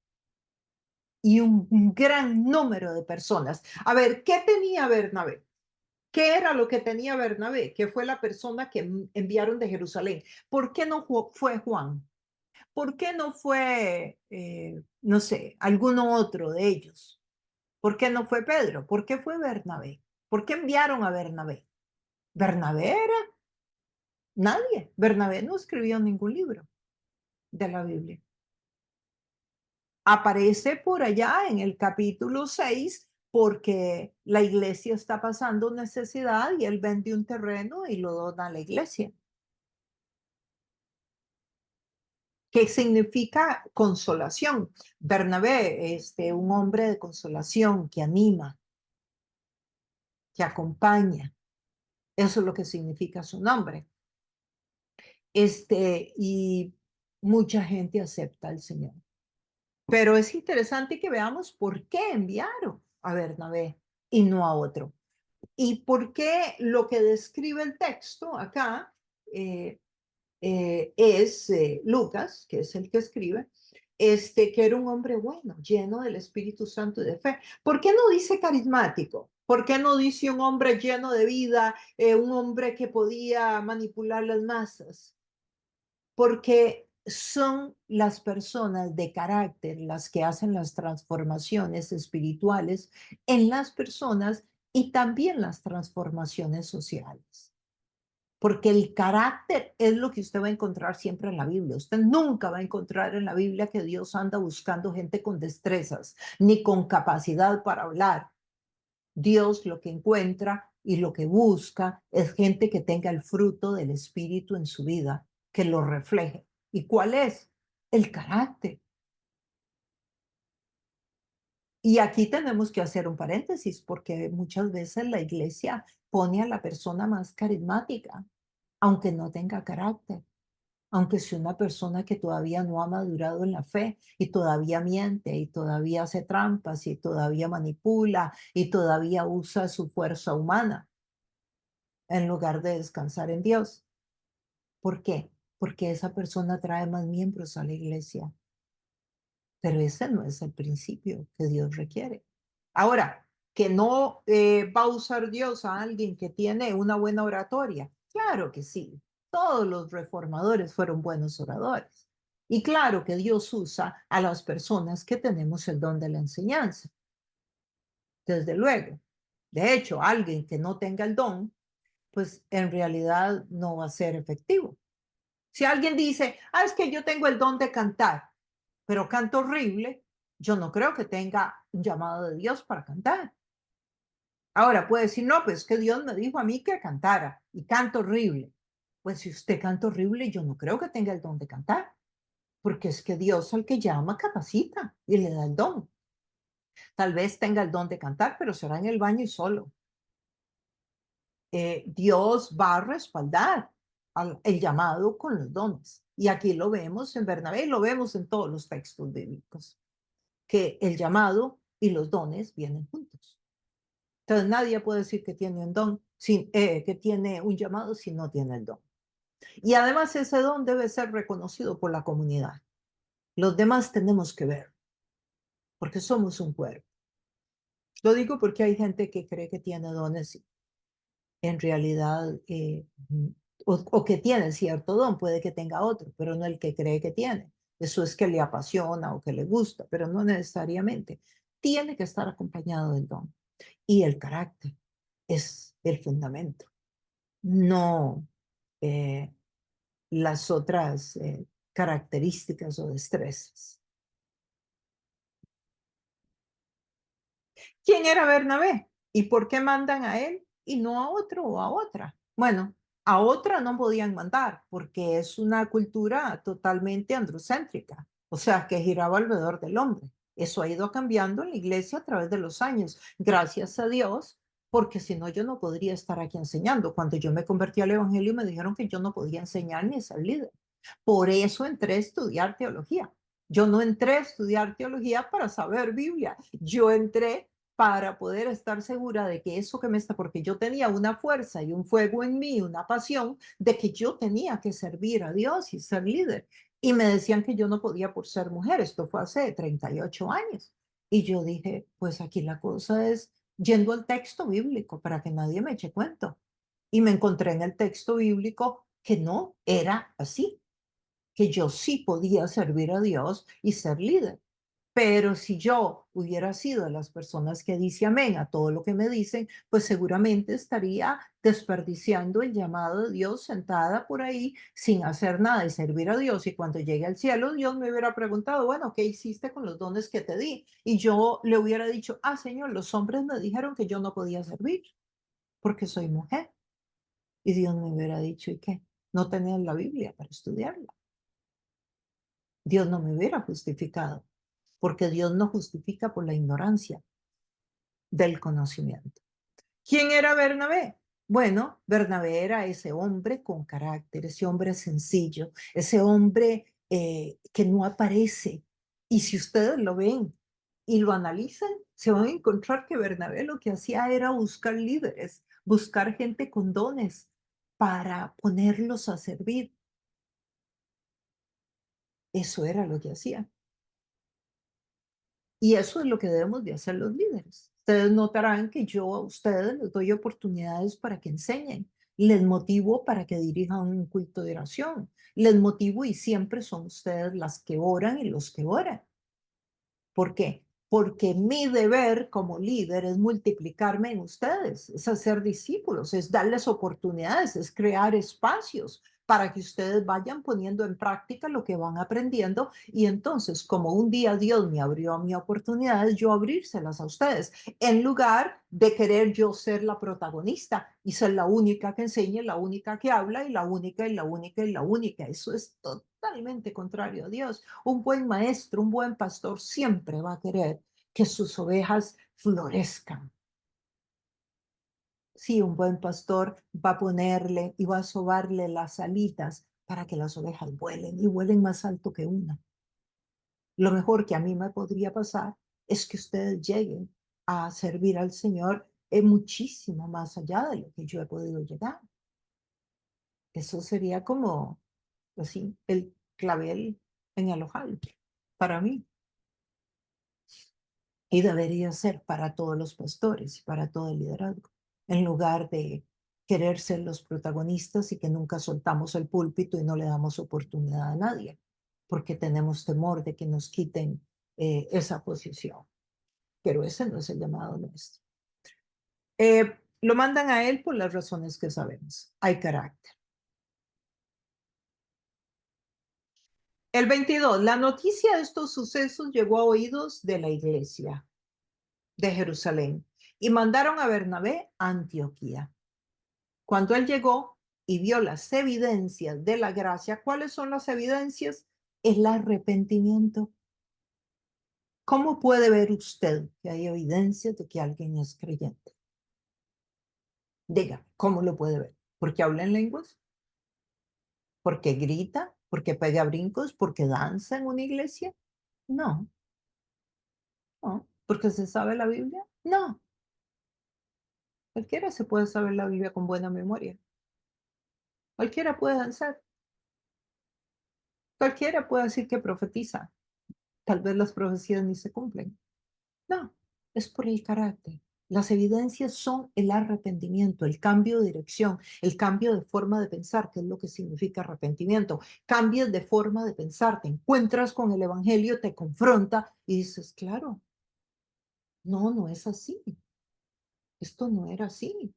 y un gran número de personas. A ver, ¿qué tenía Bernabé? ¿Qué era lo que tenía Bernabé? Que fue la persona que enviaron de Jerusalén. ¿Por qué no fue Juan? ¿Por qué no fue, no sé, alguno otro de ellos? ¿Por qué no fue Pedro? ¿Por qué fue Bernabé? ¿Por qué enviaron a Bernabé? Bernabé era nadie. Bernabé no escribió ningún libro de la Biblia. Aparece por allá en el capítulo 6 porque la iglesia está pasando necesidad y él vende un terreno y lo dona a la iglesia. ¿Qué significa consolación? Bernabé, un hombre de consolación que anima, que acompaña. Eso es lo que significa su nombre. Y mucha gente acepta al Señor. Pero es interesante que veamos por qué enviaron a Bernabé y no a otro. Y por qué lo que describe el texto acá eh, es Lucas, que es el que escribe, que era un hombre bueno, lleno del Espíritu Santo y de fe. ¿Por qué no dice carismático? ¿Por qué no dice un hombre lleno de vida, un hombre que podía manipular las masas? Porque son las personas de carácter las que hacen las transformaciones espirituales en las personas y también las transformaciones sociales. Porque el carácter es lo que usted va a encontrar siempre en la Biblia. Usted nunca va a encontrar en la Biblia que Dios anda buscando gente con destrezas, ni con capacidad para hablar. Dios lo que encuentra y lo que busca es gente que tenga el fruto del Espíritu en su vida, que lo refleje. ¿Y cuál es? El carácter. Y aquí tenemos que hacer un paréntesis porque muchas veces la iglesia pone a la persona más carismática, aunque no tenga carácter, aunque sea una persona que todavía no ha madurado en la fe y todavía miente y todavía hace trampas y todavía manipula y todavía usa su fuerza humana en lugar de descansar en Dios. ¿Por qué? Porque esa persona trae más miembros a la iglesia. Pero ese no es el principio que Dios requiere. Ahora, que no va a usar Dios a alguien que tiene una buena oratoria. Claro que sí. Todos los reformadores fueron buenos oradores. Y claro que Dios usa a las personas que tenemos el don de la enseñanza. Desde luego. De hecho, alguien que no tenga el don, pues en realidad no va a ser efectivo. Si alguien dice, es que yo tengo el don de cantar, pero canto horrible, yo no creo que tenga un llamado de Dios para cantar. Ahora puede decir, no, pues que Dios me dijo a mí que cantara y canto horrible. Pues si usted canta horrible, yo no creo que tenga el don de cantar, porque es que Dios al que llama capacita y le da el don. Tal vez tenga el don de cantar, pero será en el baño y solo. Dios va a respaldar el llamado con los dones. Y aquí lo vemos en Bernabé y lo vemos en todos los textos bíblicos, que el llamado y los dones vienen juntos. Entonces nadie puede decir que tiene un don, que tiene un llamado si no tiene el don. Y además ese don debe ser reconocido por la comunidad. Los demás tenemos que ver, porque somos un cuerpo. Lo digo porque hay gente que cree que tiene dones en realidad, o que tiene cierto don, puede que tenga otro, pero no el que cree que tiene. Eso es que le apasiona o que le gusta, pero no necesariamente. Tiene que estar acompañado del don. Y el carácter es el fundamento, no eh, las otras características o destrezas. ¿Quién era Bernabé? ¿Y por qué mandan a él y no a otro o a otra? Bueno, a otra no podían mandar porque es una cultura totalmente androcéntrica, o sea, que giraba alrededor del hombre. Eso ha ido cambiando en la iglesia a través de los años, gracias a Dios, porque si no yo no podría estar aquí enseñando. Cuando yo me convertí al evangelio me dijeron que yo no podía enseñar ni ser líder. Por eso entré a estudiar teología. Yo no entré a estudiar teología para saber Biblia. Yo entré para poder estar segura de que eso que me está, porque yo tenía una fuerza y un fuego en mí, una pasión de que yo tenía que servir a Dios y ser líder. Y me decían que yo no podía por ser mujer. Esto fue hace 38 años. Y yo dije, pues aquí la cosa es yendo al texto bíblico para que nadie me eche cuento. Y me encontré en el texto bíblico que no era así, que yo sí podía servir a Dios y ser líder. Pero si yo hubiera sido de las personas que dice amén a todo lo que me dicen, pues seguramente estaría desperdiciando el llamado de Dios sentada por ahí sin hacer nada y servir a Dios. Y cuando llegue al cielo, Dios me hubiera preguntado, bueno, ¿qué hiciste con los dones que te di? Y yo le hubiera dicho, ah, Señor, los hombres me dijeron que yo no podía servir porque soy mujer. Y Dios me hubiera dicho, ¿y qué? No tenía la Biblia para estudiarla. Dios no me hubiera justificado, porque Dios no justifica por la ignorancia del conocimiento. ¿Quién era Bernabé? Bueno, Bernabé era ese hombre con carácter, ese hombre sencillo, ese hombre que no aparece. Y si ustedes lo ven y lo analizan, se van a encontrar que Bernabé lo que hacía era buscar líderes, buscar gente con dones para ponerlos a servir. Eso era lo que hacía. Y eso es lo que debemos de hacer los líderes. Ustedes notarán que yo a ustedes les doy oportunidades para que enseñen, les motivo para que dirijan un culto de oración, les motivo y siempre son ustedes las que oran y los que oran. ¿Por qué? Porque mi deber como líder es multiplicarme en ustedes, es hacer discípulos, es darles oportunidades, es crear espacios para que ustedes vayan poniendo en práctica lo que van aprendiendo y entonces como un día Dios me abrió mi oportunidades, yo abrírselas a ustedes, en lugar de querer yo ser la protagonista y ser la única que enseñe, la única que habla y la única y la única y la única. Eso es totalmente contrario a Dios. Un buen maestro, un buen pastor siempre va a querer que sus ovejas florezcan. Sí, un buen pastor va a ponerle y va a sobarle las alitas para que las ovejas vuelen y vuelen más alto que una. Lo mejor que a mí me podría pasar es que ustedes lleguen a servir al Señor muchísimo más allá de lo que yo he podido llegar. Eso sería como, así, el clavel en el ojal para mí. Y debería ser para todos los pastores y para todo el liderazgo, en lugar de querer ser los protagonistas y que nunca soltamos el púlpito y no le damos oportunidad a nadie, porque tenemos temor de que nos quiten esa posición. Pero ese no es el llamado nuestro. Lo mandan a él por las razones que sabemos. Hay carácter. El 22, la noticia de estos sucesos llegó a oídos de la iglesia de Jerusalén y mandaron a Bernabé a Antioquía. Cuando él llegó y vio las evidencias de la gracia, ¿cuáles son las evidencias? El arrepentimiento. ¿Cómo puede ver usted que hay evidencias de que alguien es creyente? Diga, ¿cómo lo puede ver? ¿Porque habla en lenguas? ¿Porque grita? ¿Porque pega brincos? ¿Porque danza en una iglesia? No, no. ¿Porque se sabe la Biblia? No. Cualquiera se puede saber la Biblia con buena memoria. Cualquiera puede danzar. Cualquiera puede decir que profetiza. Tal vez las profecías ni se cumplen. No, es por el carácter. Las evidencias son el arrepentimiento, el cambio de dirección, el cambio de forma de pensar, que es lo que significa arrepentimiento. Cambias de forma de pensar, te encuentras con el Evangelio, te confronta y dices, claro, no, no es así. Esto no era así.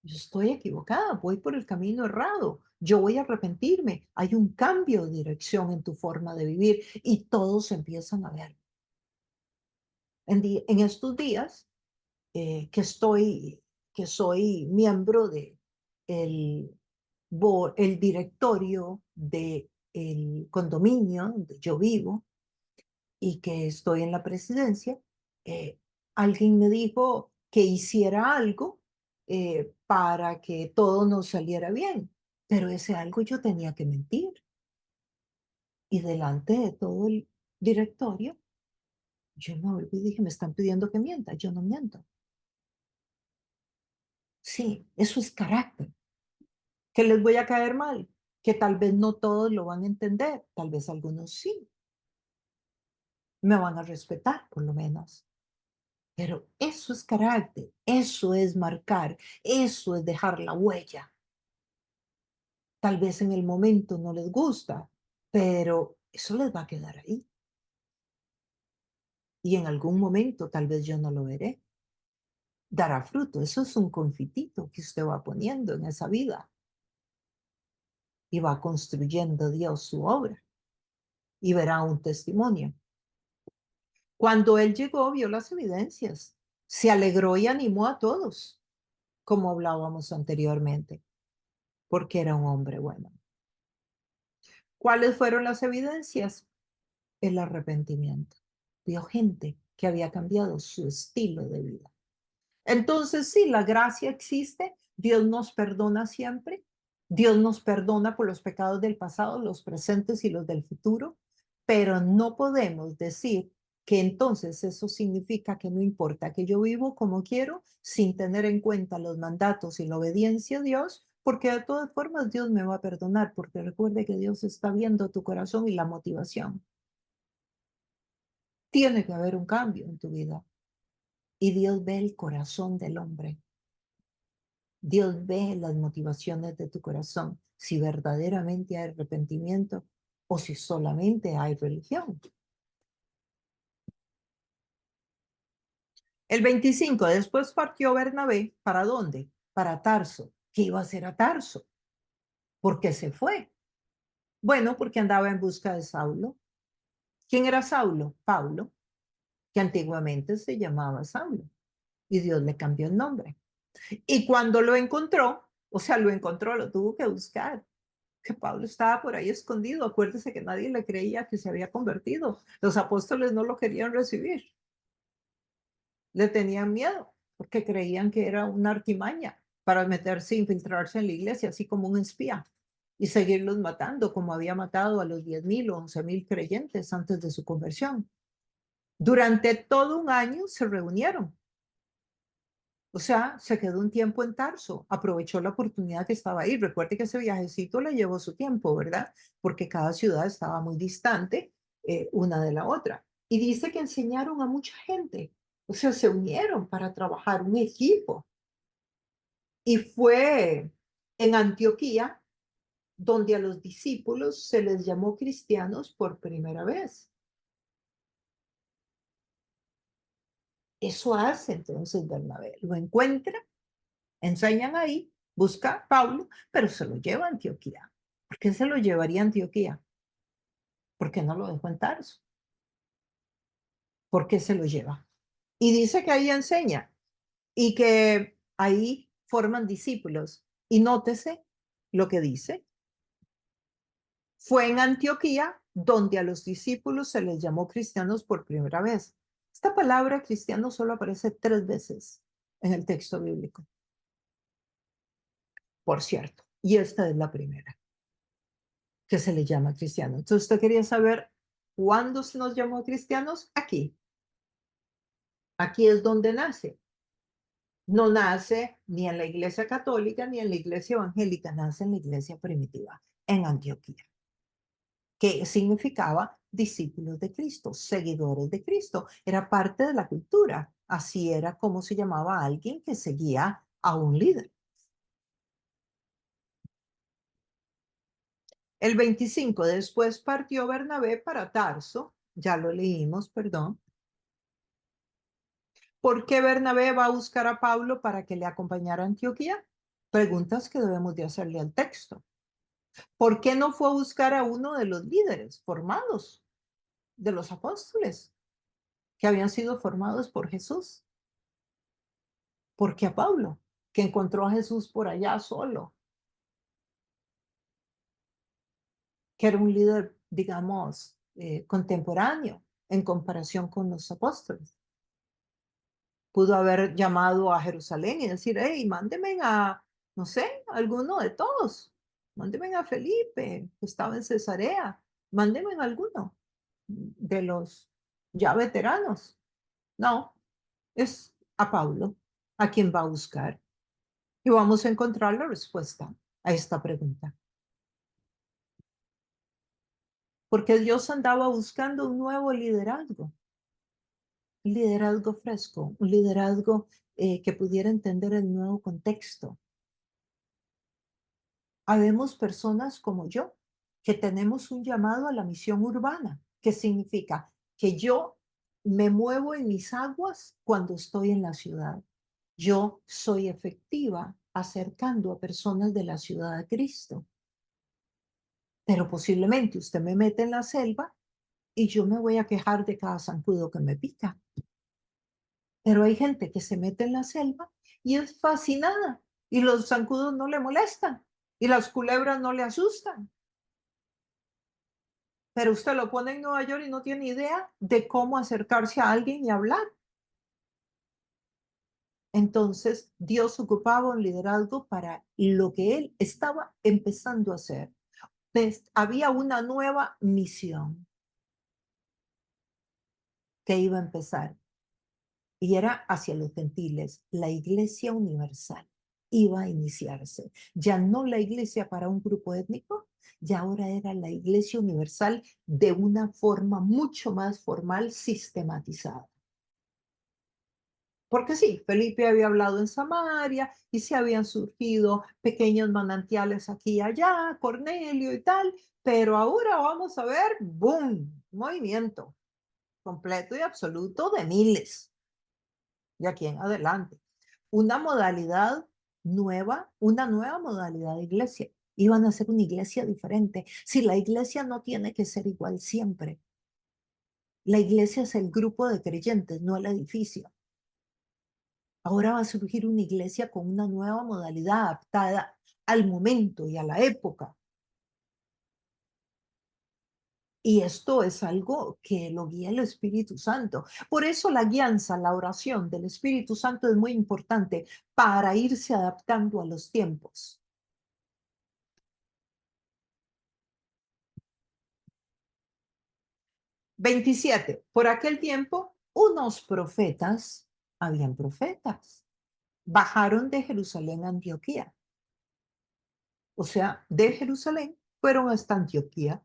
Yo estoy equivocada, voy por el camino errado. Yo voy a arrepentirme. Hay un cambio de dirección en tu forma de vivir y todos empiezan a ver. En estos días que soy miembro de el, el directorio del condominio donde yo vivo y que estoy en la presidencia, eh, alguien me dijo que hiciera algo para que todo nos saliera bien, pero ese algo yo tenía que mentir. Y delante de todo el directorio, yo me volví y dije, me están pidiendo que mienta, yo no miento. Sí, eso es carácter. Que les voy a caer mal, que tal vez no todos lo van a entender, tal vez algunos sí, me van a respetar por lo menos. Pero eso es carácter, eso es marcar, eso es dejar la huella. Tal vez en el momento no les gusta, pero eso les va a quedar ahí. y en algún momento tal vez yo no lo veré. Dará fruto. Eso es un confitito que usted va poniendo en esa vida y va construyendo Dios su obra y verá un testimonio. Cuando él llegó, vio las evidencias, se alegró y animó a todos, como hablábamos anteriormente, porque era un hombre bueno. ¿Cuáles fueron las evidencias? El arrepentimiento. Vio gente que había cambiado su estilo de vida. Entonces, sí, la gracia existe, Dios nos perdona siempre, Dios nos perdona por los pecados del pasado, los presentes y los del futuro, pero no podemos decir que entonces eso significa que no importa que yo vivo como quiero sin tener en cuenta los mandatos y la obediencia a Dios, porque de todas formas Dios me va a perdonar, porque recuerde que Dios está viendo tu corazón y la motivación. Tiene que haber un cambio en tu vida y Dios ve el corazón del hombre. Dios ve las motivaciones de tu corazón, si verdaderamente hay arrepentimiento o si solamente hay religión. El 25, después partió Bernabé, ¿para dónde? Para Tarso. ¿Qué iba a hacer a Tarso? ¿Por qué se fue? Bueno, porque andaba en busca de Saulo. ¿Quién era Saulo? Pablo, que antiguamente se llamaba Saulo, y Dios le cambió el nombre. Y cuando lo encontró, o sea, lo encontró, lo tuvo que buscar, que Pablo estaba por ahí escondido. Acuérdese que nadie le creía que se había convertido. Los apóstoles no lo querían recibir. Le tenían miedo porque creían que era una artimaña para meterse, infiltrarse en la iglesia, así como un espía, y seguirlos matando, como había matado a los 10,000 o 11,000 creyentes antes de su conversión. Durante todo un año se reunieron. O sea, se quedó un tiempo en Tarso, aprovechó la oportunidad que estaba ahí. Recuerde que ese viajecito le llevó su tiempo, ¿verdad? Porque cada ciudad estaba muy distante una de la otra. Y dice que enseñaron a mucha gente. O sea, se unieron para trabajar un equipo. Y fue en Antioquía donde a los discípulos se les llamó cristianos por primera vez. Eso hace entonces Bernabé. Lo encuentra, enseñan ahí, busca a Pablo, pero se lo lleva a Antioquía. ¿Por qué se lo llevaría a Antioquía? ¿Por qué no lo dejó en Tarso? ¿Por qué se lo lleva? Y dice que ahí enseña y que ahí forman discípulos. Y nótese lo que dice. Fue en Antioquía donde a los discípulos se les llamó cristianos por primera vez. Esta palabra cristiano solo aparece 3 veces en el texto bíblico, por cierto. Y esta es la primera que se le llama cristiano. Entonces, usted quería saber cuándo se nos llamó cristianos. Aquí. Aquí es donde nace. No nace ni en la iglesia católica ni en la iglesia evangélica, nace en la iglesia primitiva, en Antioquía, que significaba discípulos de Cristo, seguidores de Cristo. Era parte de la cultura. Así era como se llamaba a alguien que seguía a un líder. El 25, después partió Bernabé para Tarso, ya lo leímos, perdón. ¿Por qué Bernabé va a buscar a Pablo para que le acompañara a Antioquía? Preguntas que debemos de hacerle al texto. ¿Por qué no fue a buscar a uno de los líderes formados, de los apóstoles, que habían sido formados por Jesús? ¿Por qué a Pablo, que encontró a Jesús por allá solo, que era un líder, digamos, contemporáneo en comparación con los apóstoles? Pudo haber llamado a Jerusalén y decir, hey, mándeme a, no sé, alguno de todos. Mándeme a Felipe, que estaba en Cesarea. Mándeme a alguno de los ya veteranos. No, es a Pablo a quien va a buscar. Y vamos a encontrar la respuesta a esta pregunta. Porque Dios andaba buscando un nuevo liderazgo, un liderazgo fresco, un liderazgo que pudiera entender el nuevo contexto. Habemos personas como yo que tenemos un llamado a la misión urbana, que significa que yo me muevo en mis aguas cuando estoy en la ciudad. Yo soy efectiva acercando a personas de la ciudad a Cristo. Pero posiblemente usted me mete en la selva y yo me voy a quejar de cada zancudo que me pica. Pero hay gente que se mete en la selva y es fascinada y los zancudos no le molestan y las culebras no le asustan. Pero usted lo pone en Nueva York y no tiene idea de cómo acercarse a alguien y hablar. Entonces, Dios ocupaba un liderazgo para lo que él estaba empezando a hacer. Había una nueva misión que iba a empezar y era hacia los gentiles. La iglesia universal iba a iniciarse. Ya no la iglesia para un grupo étnico, ya ahora era la iglesia universal de una forma mucho más formal, sistematizada. Porque sí, Felipe había hablado en Samaria y se habían surgido pequeños manantiales aquí y allá, Cornelio y tal, pero ahora vamos a ver, ¡boom! Movimiento completo y absoluto de miles de aquí en adelante. Una modalidad nueva, una nueva modalidad de iglesia. Iban a ser una iglesia diferente. Si la iglesia no tiene que ser igual siempre. La iglesia es el grupo de creyentes, no el edificio. Ahora va a surgir una iglesia con una nueva modalidad adaptada al momento y a la época. Y esto es algo que lo guía el Espíritu Santo. Por eso la guianza, la oración del Espíritu Santo es muy importante para irse adaptando a los tiempos. Veintisiete. Por aquel tiempo, unos profetas, habían profetas, bajaron de Jerusalén a Antioquía. O sea, de Jerusalén fueron hasta Antioquía.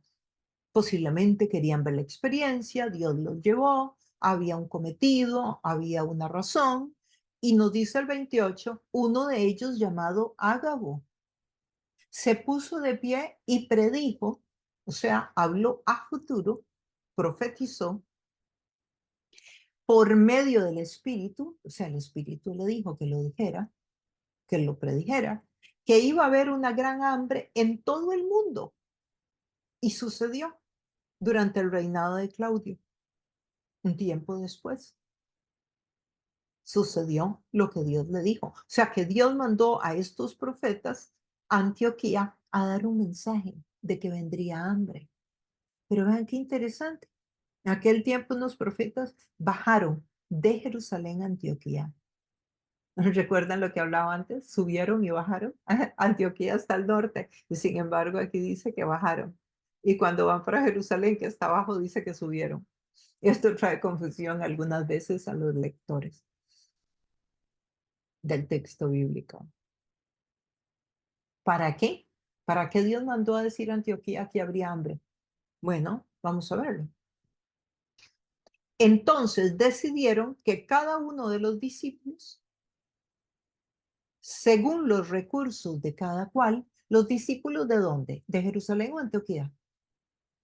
Posiblemente querían ver la experiencia, Dios los llevó, había un cometido, había una razón. Y nos dice el 28, uno de ellos llamado Ágabo se puso de pie y predijo, o sea, habló a futuro, profetizó por medio del Espíritu, o sea, el Espíritu le dijo que lo dijera, que lo predijera, que iba a haber una gran hambre en todo el mundo. Y sucedió durante el reinado de Claudio. Un tiempo después sucedió lo que Dios le dijo. O sea, que Dios mandó a estos profetas a Antioquía a dar un mensaje de que vendría hambre. Pero vean qué interesante. En aquel tiempo unos profetas bajaron de Jerusalén a Antioquía. ¿Recuerdan lo que hablaba antes? Subieron y bajaron. Antioquía está al norte y sin embargo aquí dice que bajaron. Y cuando van para Jerusalén, que está abajo, dice que subieron. Esto trae confusión algunas veces a los lectores del texto bíblico. ¿Para qué? ¿Para qué Dios mandó a decir a Antioquía que habría hambre? Bueno, vamos a verlo. Entonces decidieron que cada uno de los discípulos, según los recursos de cada cual, los discípulos de dónde? ¿De Jerusalén o Antioquía?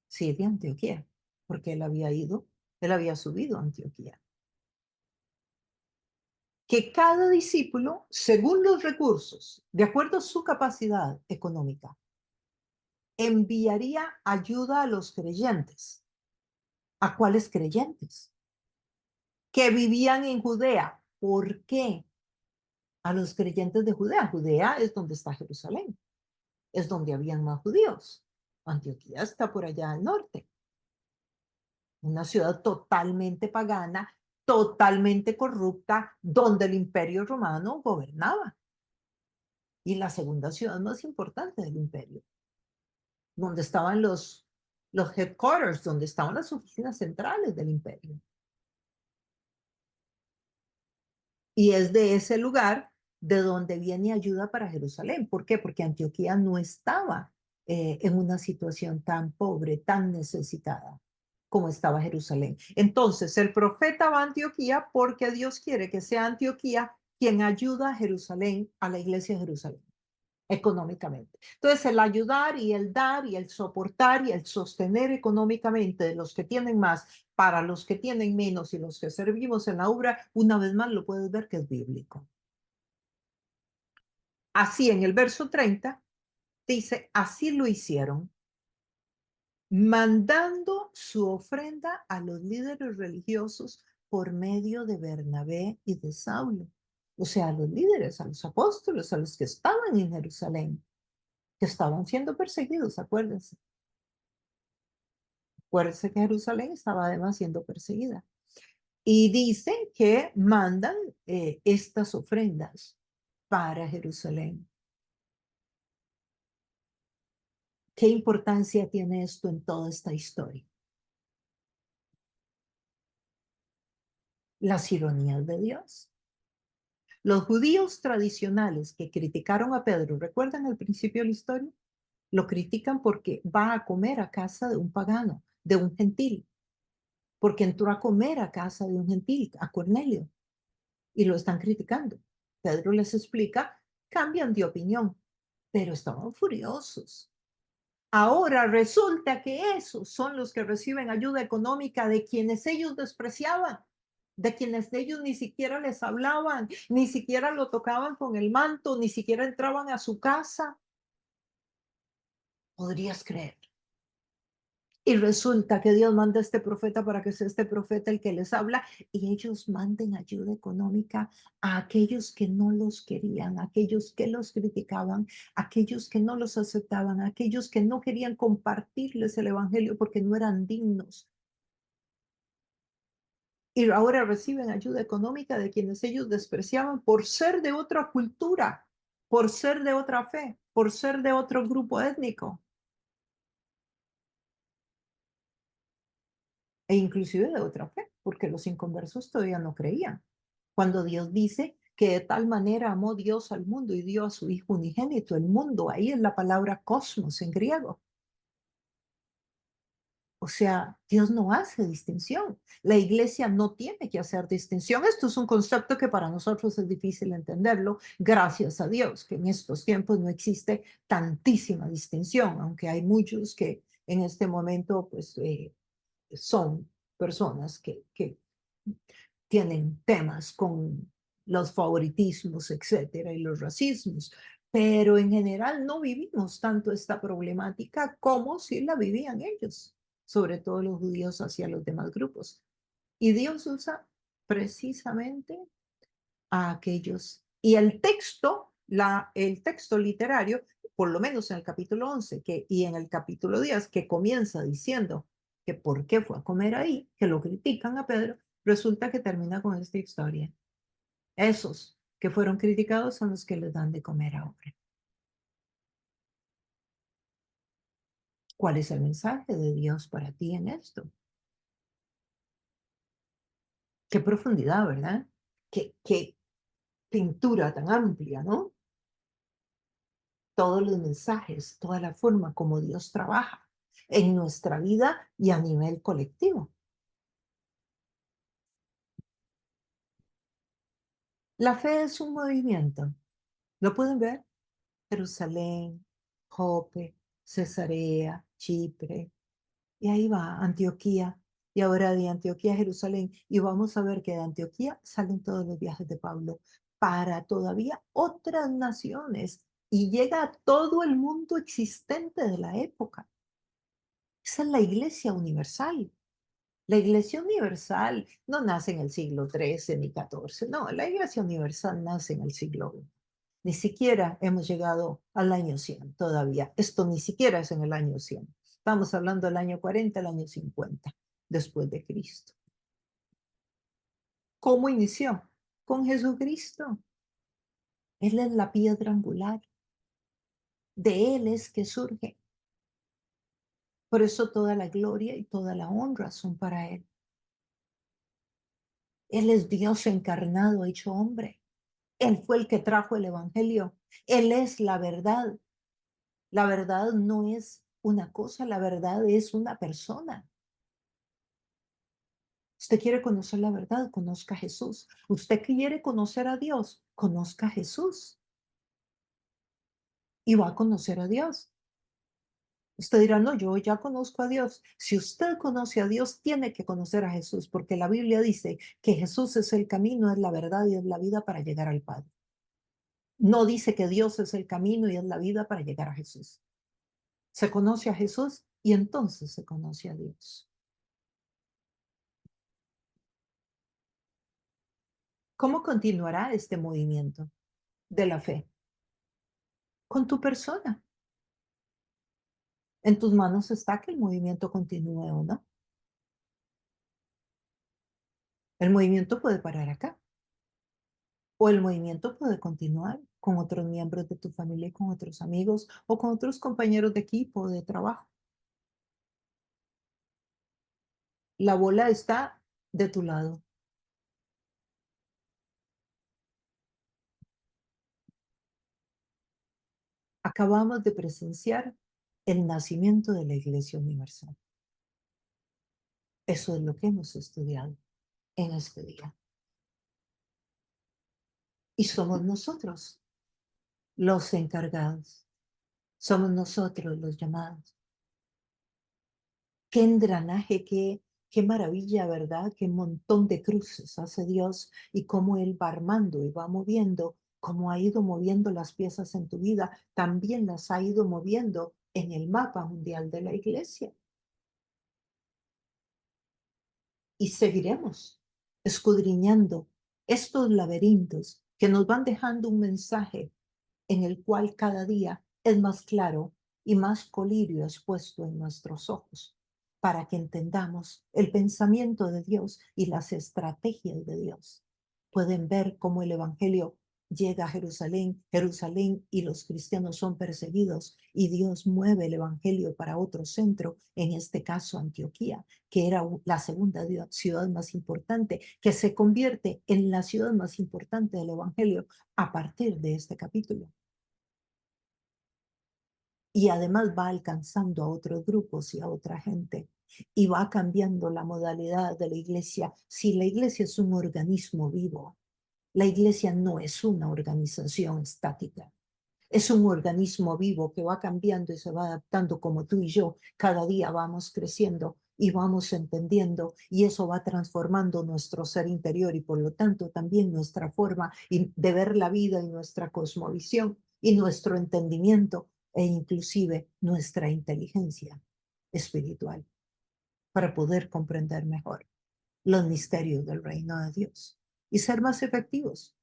Sí, de Antioquía, porque él había subido a Antioquía. Que cada discípulo, según los recursos, de acuerdo a su capacidad económica, enviaría ayuda a los creyentes. ¿A cuáles creyentes? Que vivían en Judea. ¿Por qué? A los creyentes de Judea. Judea es donde está Jerusalén. Es donde habían más judíos. Antioquía está por allá al norte. Una ciudad totalmente pagana, totalmente corrupta, donde el imperio romano gobernaba. Y la segunda ciudad más importante del imperio, donde estaban los headquarters, donde estaban las oficinas centrales del imperio. Y es de ese lugar de donde viene ayuda para Jerusalén. ¿Por qué? Porque Antioquía no estaba en una situación tan pobre, tan necesitada como estaba Jerusalén. Entonces, el profeta va a Antioquía porque Dios quiere que sea Antioquía quien ayuda a Jerusalén, a la iglesia de Jerusalén. económicamente. Entonces, el ayudar y el dar y el soportar y el sostener económicamente de los que tienen más para los que tienen menos y los que servimos en la obra, una vez más lo puedes ver que es bíblico. Así en el verso 30 dice, así lo hicieron, mandando su ofrenda a los líderes religiosos por medio de Bernabé y de Saulo. O sea, a los líderes, a los apóstoles, a los que estaban en Jerusalén, que estaban siendo perseguidos, acuérdense. Acuérdense que Jerusalén estaba además siendo perseguida. Y dicen que mandan estas ofrendas para Jerusalén. ¿Qué importancia tiene esto en toda esta historia? Las ironías de Dios. Los judíos tradicionales que criticaron a Pedro, ¿recuerdan el principio de la historia? Lo critican porque va a comer a casa de un pagano, de un gentil, porque entró a comer a casa de un gentil, a Cornelio, y lo están criticando. Pedro les explica, cambian de opinión, pero estaban furiosos. Ahora resulta que esos son los que reciben ayuda económica de quienes ellos despreciaban, de quienes ellos ni siquiera les hablaban, ni siquiera lo tocaban con el manto, ni siquiera entraban a su casa. ¿Podrías creer? Y resulta que Dios manda a este profeta para que sea este profeta el que les habla y ellos manden ayuda económica a aquellos que no los querían, a aquellos que los criticaban, a aquellos que no los aceptaban, a aquellos que no querían compartirles el evangelio porque no eran dignos. Y ahora reciben ayuda económica de quienes ellos despreciaban por ser de otra cultura, por ser de otra fe, por ser de otro grupo étnico. E inclusive de otra fe, porque los inconversos todavía no creían. Cuando Dios dice que de tal manera amó Dios al mundo y dio a su Hijo unigénito, el mundo, ahí es la palabra cosmos en griego. O sea, Dios no hace distinción. La iglesia no tiene que hacer distinción. Esto es un concepto que para nosotros es difícil entenderlo, gracias a Dios, que en estos tiempos no existe tantísima distinción, aunque hay muchos que en este momento pues son personas que tienen temas con los favoritismos, etcétera, y los racismos, pero en general no vivimos tanto esta problemática como si la vivían ellos, sobre todo los judíos hacia los demás grupos. Y Dios usa precisamente a aquellos. Y el texto literario, por lo menos en el capítulo 11 y en el capítulo 10, que comienza diciendo que por qué fue a comer ahí, que lo critican a Pedro, resulta que termina con esta historia. Esos que fueron criticados son los que les dan de comer ahora. ¿Cuál es el mensaje de Dios para ti en esto? Qué profundidad, ¿verdad? Qué pintura tan amplia, ¿no? Todos los mensajes, toda la forma como Dios trabaja en nuestra vida y a nivel colectivo. La fe es un movimiento. ¿Lo pueden ver? Jerusalén, Jope, Cesarea, Chipre, y ahí va Antioquía, y ahora de Antioquía a Jerusalén, y vamos a ver que de Antioquía salen todos los viajes de Pablo para todavía otras naciones, y llega a todo el mundo existente de la época. Esa es la iglesia universal. La iglesia universal no nace en el siglo XIII ni XIV, no, la iglesia universal nace en el siglo I. Ni siquiera hemos llegado al año 100 todavía. Esto ni siquiera es en el año 100. Estamos hablando del año 40, el año 50, después de Cristo. ¿Cómo inició? Con Jesucristo. Él es la piedra angular. De Él es que surge. Por eso toda la gloria y toda la honra son para Él. Él es Dios encarnado, hecho hombre. Él fue el que trajo el Evangelio. Él es la verdad. La verdad no es una cosa, la verdad es una persona. Usted quiere conocer la verdad, conozca a Jesús. Usted quiere conocer a Dios, conozca a Jesús. y va a conocer a Dios. Usted dirá, no, yo ya conozco a Dios. Si usted conoce a Dios, tiene que conocer a Jesús, porque la Biblia dice que Jesús es el camino, es la verdad y es la vida para llegar al Padre. No dice que Dios es el camino y es la vida para llegar a Jesús. Se conoce a Jesús y entonces se conoce a Dios. ¿Cómo continuará este movimiento de la fe? Con tu persona. En tus manos está que el movimiento continúe o no. El movimiento puede parar acá o el movimiento puede continuar con otros miembros de tu familia y con otros amigos o con otros compañeros de equipo o de trabajo. La bola está de tu lado. Acabamos de presenciar el nacimiento de la Iglesia Universal. Eso es lo que hemos estudiado en este día. Y somos nosotros los encargados. Somos nosotros los llamados. Qué engranaje, qué maravilla, ¿verdad? Qué montón de cruces hace Dios y cómo Él va armando y va moviendo, cómo ha ido moviendo las piezas en tu vida, también las ha ido moviendo en el mapa mundial de la iglesia. Y seguiremos escudriñando estos laberintos que nos van dejando un mensaje en el cual cada día es más claro y más colirio expuesto en nuestros ojos para que entendamos el pensamiento de Dios y las estrategias de Dios. Pueden ver cómo el Evangelio llega a Jerusalén, Jerusalén y los cristianos son perseguidos y Dios mueve el Evangelio para otro centro, en este caso Antioquía, que era la segunda ciudad más importante, que se convierte en la ciudad más importante del Evangelio a partir de este capítulo. Y además va alcanzando a otros grupos y a otra gente y va cambiando la modalidad de la iglesia. Si la iglesia es un organismo vivo, la iglesia no es una organización estática. Es un organismo vivo que va cambiando y se va adaptando como tú y yo. Cada día vamos creciendo y vamos entendiendo y eso va transformando nuestro ser interior y por lo tanto también nuestra forma de ver la vida y nuestra cosmovisión y nuestro entendimiento e inclusive nuestra inteligencia espiritual para poder comprender mejor los misterios del reino de Dios y ser más efectivos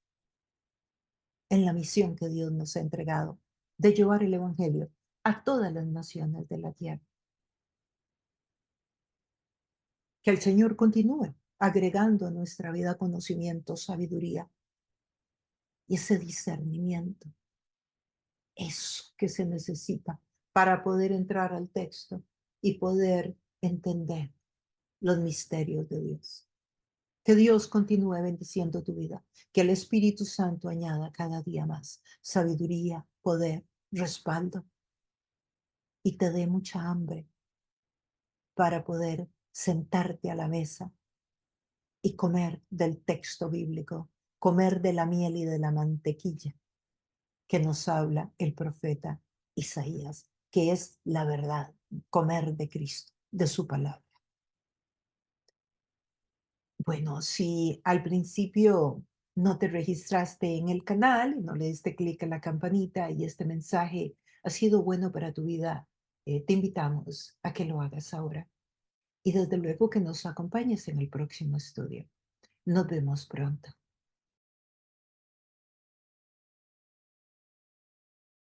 en la misión que Dios nos ha entregado de llevar el Evangelio a todas las naciones de la tierra. Que el Señor continúe agregando a nuestra vida conocimiento, sabiduría y ese discernimiento, eso que se necesita para poder entrar al texto y poder entender los misterios de Dios. Que Dios continúe bendiciendo tu vida, que el Espíritu Santo añada cada día más sabiduría, poder, respaldo y te dé mucha hambre para poder sentarte a la mesa y comer del texto bíblico, comer de la miel y de la mantequilla que nos habla el profeta Isaías, que es la verdad, comer de Cristo, de su palabra. Bueno, si al principio no te registraste en el canal, no le diste clic a la campanita y este mensaje ha sido bueno para tu vida, te invitamos a que lo hagas ahora. Y desde luego que nos acompañes en el próximo estudio. Nos vemos pronto.